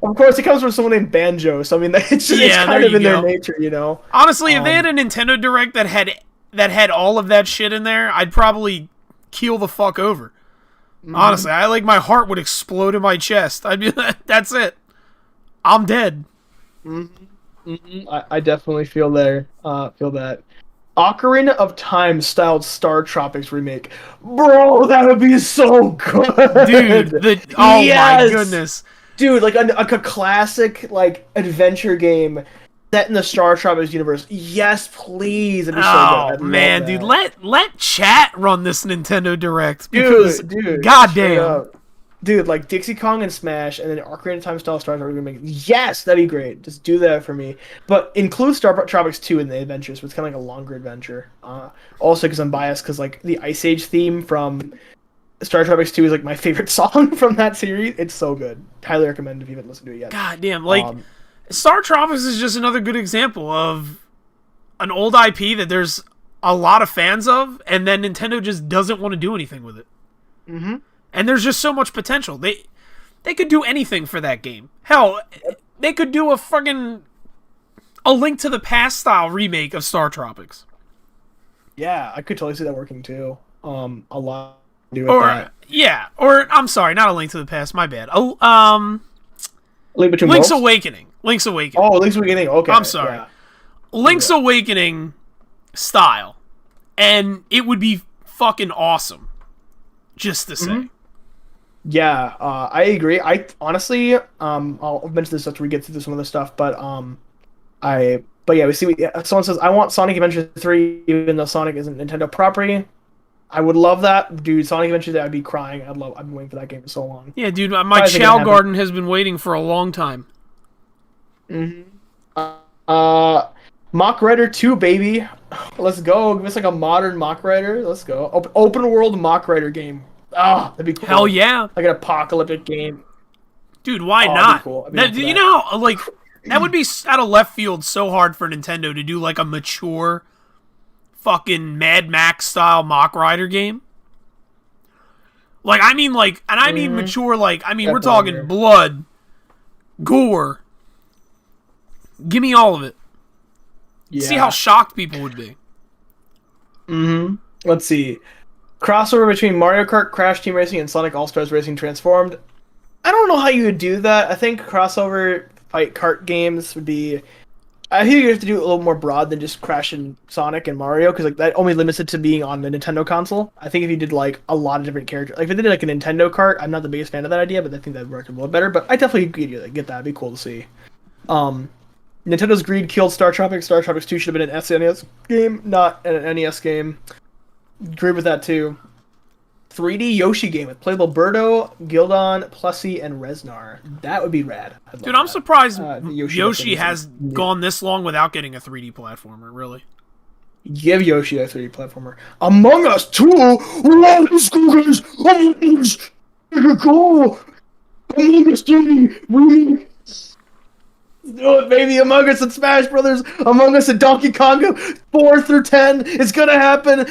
Of course, it comes from someone named Banjo, so I mean, it's kind of in their nature, you know. Honestly, if they had a Nintendo Direct that had all of that shit in there, I'd probably keel the fuck over. Mm-hmm. Honestly, my heart would explode in my chest. I'd be that's it. I'm dead. Mm-hmm. Mm-hmm. I definitely feel that. Ocarina of Time styled Star Tropics remake. Bro, that would be so good. Dude, my goodness. Dude, like a classic like adventure game set in the Star Tropics universe. Yes, please. It'd be so good. Man, dude, let chat run this Nintendo Direct. Dude, goddamn. Dude, like Dixie Kong and Smash, and then Ocarina of Time style Star Tropics remake. Yes, that'd be great. Just do that for me. But include Star Tropics 2 in the adventures, but it's kind of like a longer adventure. Also, because I'm biased, because like the Ice Age theme from Star Tropics 2 is like my favorite song from that series. It's so good. Highly recommend if you haven't listened to it yet. God damn, Star Tropics is just another good example of an old IP that there's a lot of fans of, and then Nintendo just doesn't want to do anything with it. Mm-hmm. And there's just so much potential. They could do anything for that game. Hell, they could do a Link to the Past style remake of Star Tropics. Yeah, I could totally see that working too. A lot. I'm sorry, not a Link to the Past. My bad. Link's Awakening. Link's Awakening. Oh, Link's Awakening. Okay. I'm sorry. Yeah. Link's Awakening style, and it would be fucking awesome. Just to say. Mm-hmm. Yeah, I agree. I honestly, I'll mention this after we get through some of the stuff, but we see. Someone says, "I want Sonic Adventure 3, even though Sonic isn't Nintendo property." I would love that, dude. Sonic Adventure, I'd be crying. I've been waiting for that game for so long. Yeah, dude, my Chow Garden has been waiting for a long time. Mm-hmm. Mach Rider 2, baby. Let's go. Give us like a modern Mach Rider. Let's go. Open world Mach Rider game. That'd be cool. Hell yeah. Like an apocalyptic game. Dude, why not? Cool. You know how, like, that would be out of left field so hard for Nintendo to do like a mature fucking Mad Max style Mach Rider game. Like, I mean, like, and I mean mature, like, I mean, we're talking blood, gore. Give me all of it. Yeah. See how shocked people would be. Mm-hmm. Let's see. Crossover between Mario Kart, Crash Team Racing, and Sonic All-Stars Racing Transformed. I don't know how you would do that. I think crossover fight kart games would be... I think you have to do it a little more broad than just Crash and Sonic and Mario, because like that only limits it to being on the Nintendo console. I think if you did like a lot of different characters... Like if they did like a Nintendo kart, I'm not the biggest fan of that idea, but I think that would work a little better. But I definitely get that. It'd be cool to see. Nintendo's greed killed Star Tropics. Star Tropics 2 should have been an SNES game, not an NES game. Agree with that too. 3D Yoshi game with playable Birdo, Gildon, Plessy, and Resnar. That would be rad. Dude, I'm surprised Yoshi has gone this long without getting a 3D platformer, really. Give Yoshi a 3D platformer. Among Us 2? Let's go, guys! Among Us! Go! Among Us 3! do it, baby. Among Us and Smash Brothers, Among Us and Donkey Kong 4 through 10. It's gonna happen.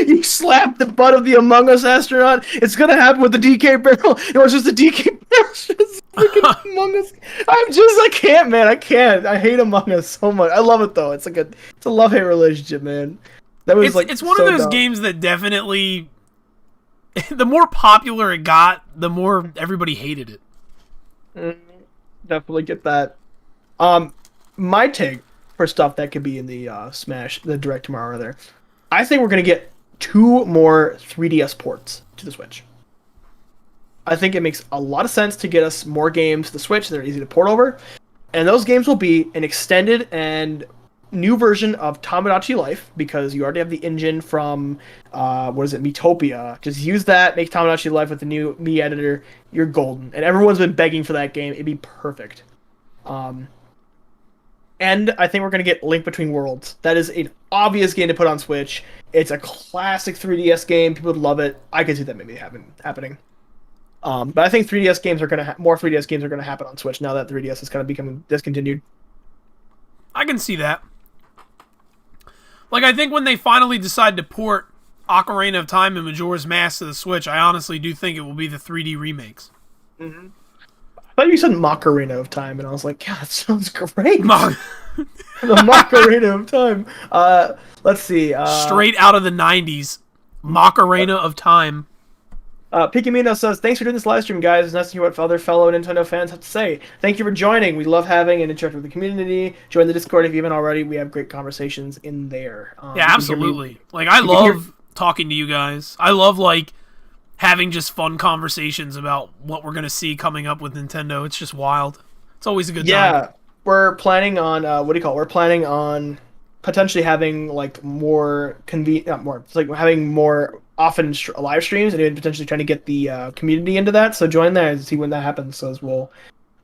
You slap the butt of the Among Us astronaut. It's gonna happen with the DK barrel. It was just a DK barrel. Just freaking Among Us. I can't, man. I can't. I hate Among Us so much. I love it though. It's like it's a love-hate relationship, man. That was it's one of those games that definitely, the more popular it got, the more everybody hated it. Definitely get that. My take for stuff that could be in the the Direct tomorrow, rather, I think we're gonna get 2 more 3DS ports to the Switch. I think it makes a lot of sense to get us more games to the Switch that are easy to port over, and those games will be an extended and new version of Tamagotchi Life, because you already have the engine from Miitopia. Just use that, make Tamagotchi Life with the new Mii editor. You're golden, and everyone's been begging for that game. It'd be perfect. And I think we're going to get Link Between Worlds. That is an obvious game to put on Switch. It's a classic 3DS game. People would love it. I could see that maybe happening. But I think 3DS games are going to more 3DS games are going to happen on Switch now that 3DS is kind of becoming discontinued. I can see that. Like, I think when they finally decide to port Ocarina of Time and Majora's Mask to the Switch, I honestly do think it will be the 3D remakes. Mm-hmm. I thought you said Macarena of Time, and I was like, yeah, that sounds great. The Macarena of Time. Let's see. Straight out of the 90s. Macarena of Time. Pikimino says, thanks for doing this live stream, guys. It's nice to hear what other fellow Nintendo fans have to say. Thank you for joining. We love having and interacting with the community. Join the Discord if you haven't already. We have great conversations in there. Yeah, absolutely. Like, I love talking to you guys. I love, like, having just fun conversations about what we're going to see coming up with Nintendo. It's just wild. It's always a good time. Yeah, we're planning on, we're planning on potentially having, like, more having more often live streams, and even potentially trying to get the community into that. So join there and see when that happens. So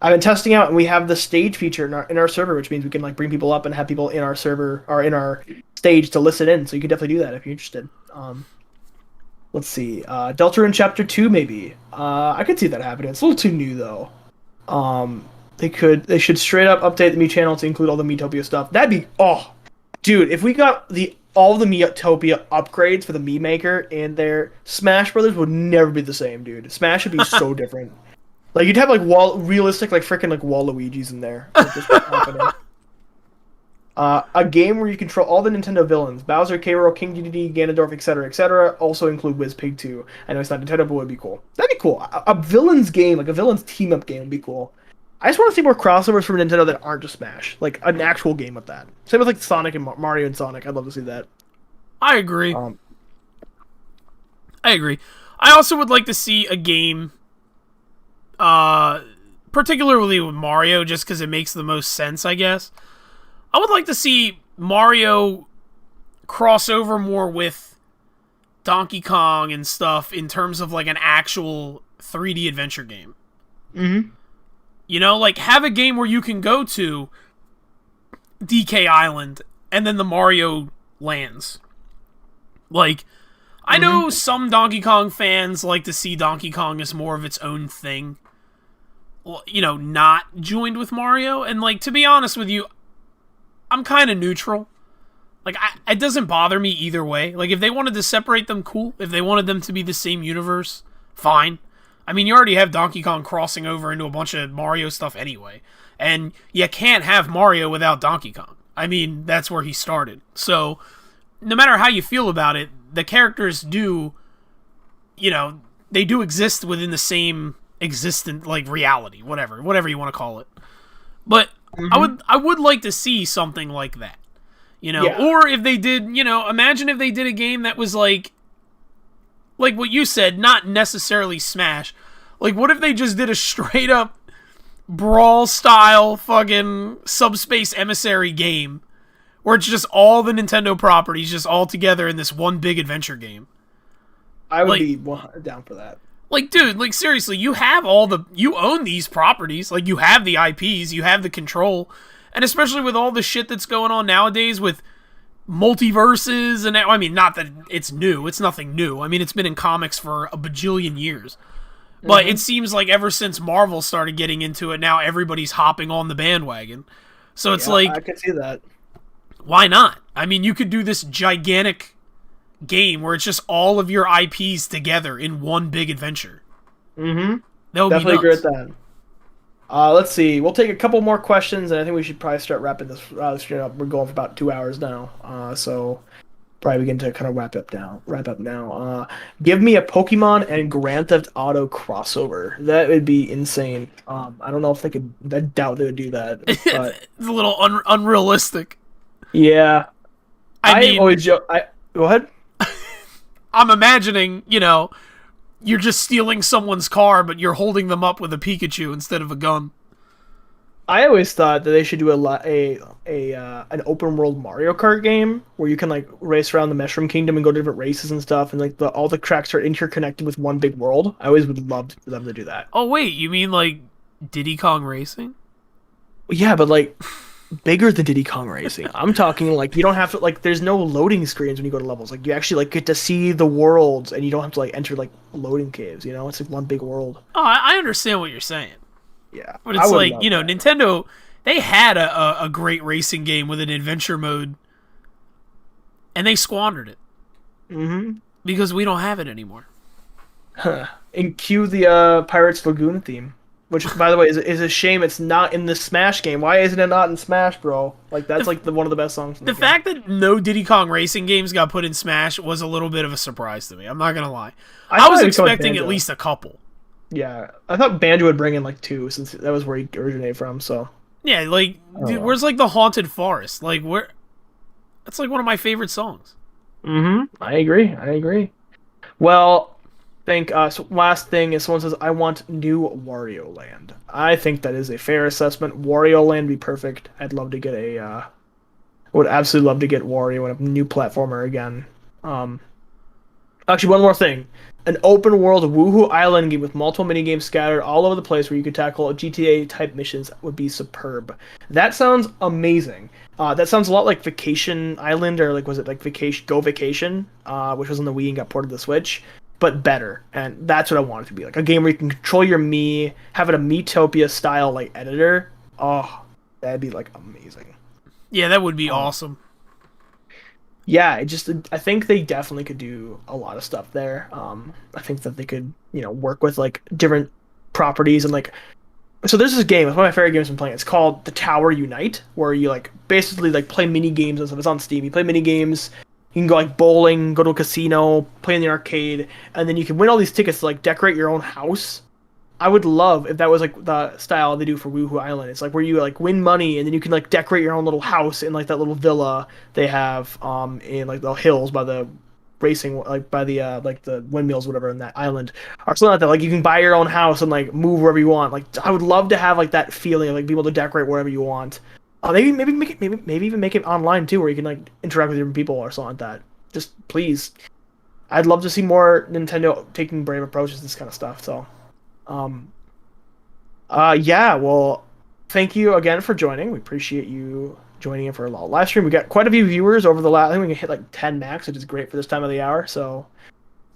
I've been testing out, and we have the stage feature in our server, which means we can, like, bring people up and have people in our server or in our stage to listen in. So you can definitely do that if you're interested. Let's see. Deltarune Chapter 2, maybe. I could see that happening. It's a little too new, though. They should straight up update the Mii channel to include all the Miitopia stuff. That'd be, dude, if we got all the Miitopia upgrades for the Mii Maker in there, Smash Brothers would never be the same, dude. Smash would be so different. Like, you'd have, like, realistic, like, freaking, like, Waluigi's in there. Like, just happening. A game where you control all the Nintendo villains, Bowser, K-Rool, King Dedede, Ganondorf, etc., also include WizPig 2. I know it's not Nintendo, but it would be cool. That'd be cool. A villains game, like a villains team-up game would be cool. I just want to see more crossovers from Nintendo that aren't just Smash. Like, an actual game with that. Same with, like, Sonic and Mario and Sonic. I'd love to see that. I agree. I also would like to see a game, particularly with Mario, just because it makes the most sense, I guess. I would like to see Mario cross over more with Donkey Kong and stuff in terms of, like, an actual 3D adventure game. Mm-hmm. You know, like, have a game where you can go to DK Island and then the Mario lands. Like, I know some Donkey Kong fans like to see Donkey Kong as more of its own thing. You know, not joined with Mario. And, like, to be honest with you, I'm kind of neutral. Like, it doesn't bother me either way. Like, if they wanted to separate them, cool. If they wanted them to be the same universe, fine. I mean, you already have Donkey Kong crossing over into a bunch of Mario stuff anyway. And you can't have Mario without Donkey Kong. I mean, that's where he started. So, no matter how you feel about it, the characters do, you know, they do exist within the same existent, like, reality. Whatever you want to call it. But I would like to see something like that, you know, or if they did, you know, imagine if they did a game that was like what you said, not necessarily Smash. Like, what if they just did a straight up Brawl style fucking Subspace Emissary game where it's just all the Nintendo properties just all together in this one big adventure game? I would be down for that. Like, dude, like, seriously, you own these properties. Like, you have the IPs, you have the control. And especially with all the shit that's going on nowadays with multiverses and, I mean, not that it's new. It's nothing new. I mean, it's been in comics for a bajillion years. But it seems like ever since Marvel started getting into it, now everybody's hopping on the bandwagon. So it's like, I could see that. why not? I mean, you could do this gigantic game where it's just all of your IPs together in one big adventure. Mm-hmm. That would Definitely be nuts. agree with that. Let's see. We'll take a couple more questions, and I think we should probably start wrapping this stream up. We're going for about 2 hours now, so probably begin to kind of wrap up now. Give me a Pokemon and Grand Theft Auto crossover. That would be insane. I don't know if they could. I doubt they would do that. But It's a little unrealistic. yeah, I mean, always joke. Go ahead. I'm imagining, you're just stealing someone's car, but you're holding them up with a Pikachu instead of a gun. I always thought that they should do an open world Mario Kart game where you can like race around the Mushroom Kingdom and go to different races and stuff, and like all the tracks are interconnected with one big world. I always would love for them to do that. Oh wait, you mean like Diddy Kong Racing? Yeah, but like bigger than Diddy Kong Racing. I'm talking like you don't have to like. There's no loading screens when you go to levels. Like you actually like get to see the worlds, and you don't have to like enter like loading caves. It's like one big world. Oh, I understand what you're saying. Yeah, But it's like, love that. Nintendo, they had a great racing game with an adventure mode, and they squandered it. Mm-hmm. Because we don't have it anymore. And cue the Pirates Lagoon theme, which, by the way, is a shame it's not in the Smash game. Why isn't it not in Smash, bro? Like, that's one of the best songs in The fact that no Diddy Kong Racing games got put in Smash was a little bit of a surprise to me. I'm not going to lie. I was thought it'd come with expecting Banjo. at least a couple. Yeah, I thought Banjo would bring in, like, 2, since that was where he originated from, so... Yeah, like, dude, where's, like, the Haunted Forest? Like, where... That's, like, one of my favorite songs. Mm-hmm. I agree. Well, so last thing is someone says, I want new Wario Land. I think that is a fair assessment. Wario Land would be perfect. I'd love to get would absolutely love to get Wario in a new platformer again. Actually, one more thing. An open world Woohoo Island game with multiple minigames scattered all over the place where you could tackle GTA type missions would be superb. That sounds amazing. That sounds a lot like Vacation Island, or like was it like Vacation, which was on the Wii and got ported to the Switch, but better. And that's what I want it to be, like a game where you can control your Mii, have it a Miitopia style like editor. Oh, that'd be like amazing. Yeah, that would be awesome. Yeah, I think they definitely could do a lot of stuff there. I think that they could, work with like different properties and like. So there's this game. It's one of my favorite games I'm playing. It's called The Tower Unite, where you like basically like play mini games and stuff. It's on Steam. You play mini games. You can go like bowling, go to a casino, play in the arcade, and then you can win all these tickets to like decorate your own house. I would love if that was like the style they do for Woohoo Island. It's like where you like win money and then you can like decorate your own little house in like that little villa they have in like the hills by the racing, like by the like the windmills whatever in that island or something like that. Like you can buy your own house and like move wherever you want. Like I would love to have like that feeling of like be able to decorate wherever you want. Maybe even make it online too, where you can like interact with different people or something like that. Just please, I'd love to see more Nintendo taking brave approaches to this kind of stuff. So. Yeah, well, thank you again for joining. We appreciate you joining in for a live stream. We got quite a few viewers over the last, I think we can hit like 10 max, which is great for this time of the hour. So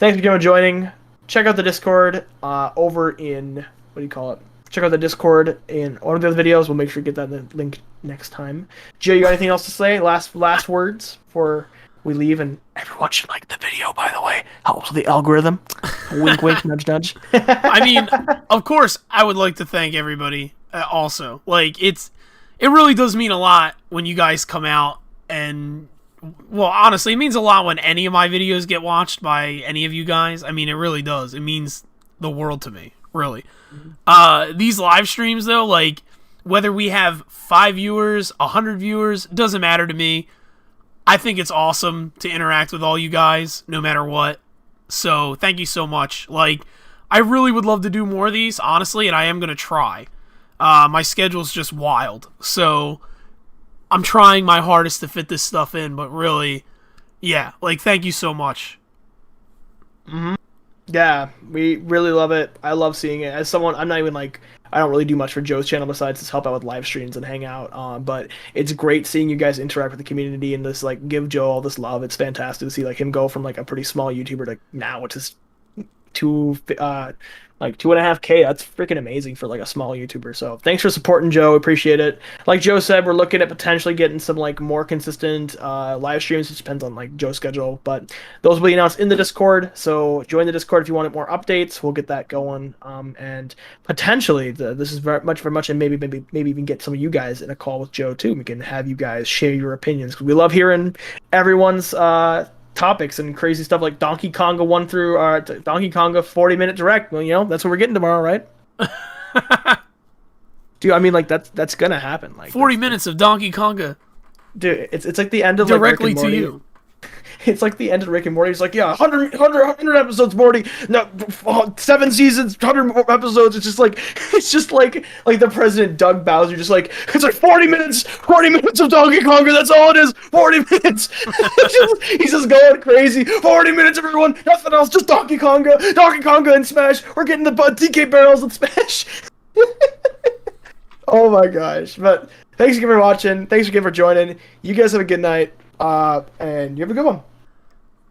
thanks for joining. Check out the Discord over in, what do you call it? Check out the Discord in one of the other videos. We'll make sure to get that link next time. Joe, you got anything else to say? Last words before we leave? And everyone should like the video, by the way. Helps with the algorithm. Wink, wink, nudge, nudge. I mean, of course, I would like to thank everybody also. Like, it really does mean a lot when you guys come out and, well, honestly, it means a lot when any of my videos get watched by any of you guys. I mean, it really does. It means the world to me, really. These live streams, though, like, whether we have 5 viewers, 100 viewers, doesn't matter to me. I think it's awesome to interact with all you guys, no matter what. So, thank you so much. Like, I really would love to do more of these, honestly, and I am going to try. My schedule's just wild. So, I'm trying my hardest to fit this stuff in, but really, yeah, like, thank you so much. Mm-hmm. Yeah, we really love it. I love seeing it. As someone, I'm not even like, I don't really do much for Joe's channel besides just help out with live streams and hang out. But it's great seeing you guys interact with the community and just like give Joe all this love. It's fantastic to see like him go from like a pretty small YouTuber to now, which is like 2.5K. That's freaking amazing for like a small YouTuber. So thanks for supporting Joe. Appreciate it. Like Joe said, we're looking at potentially getting some like more consistent live streams. It depends on like Joe's schedule, but those will be announced in the Discord. So join the Discord if you want more updates. We'll get that going. And potentially this is very much, and maybe even get some of you guys in a call with Joe too. We can have you guys share your opinions, 'cause we love hearing everyone's topics and crazy stuff like Donkey Konga 1 through Donkey Konga 40-minute direct. Well, that's what we're getting tomorrow, right? Dude, I mean, like that's gonna happen. Like 40 minutes of Donkey Konga. Dude, it's like the end of directly like, Rick and to Morty. you. It's like the end of Rick and Morty. It's like, yeah, 100 episodes, Morty. No, 7 seasons, 100 more episodes. It's just like the President Doug Bowser, just like, it's like 40 minutes of Donkey Konga. That's all it is. 40 minutes. He's just going crazy. 40 minutes, everyone. Nothing else. Just Donkey Konga and Smash. We're getting the TK barrels and Smash. Oh my gosh. But thanks again for watching. Thanks again for joining. You guys have a good night. And you have a good one.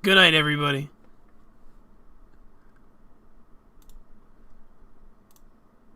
Good night, everybody.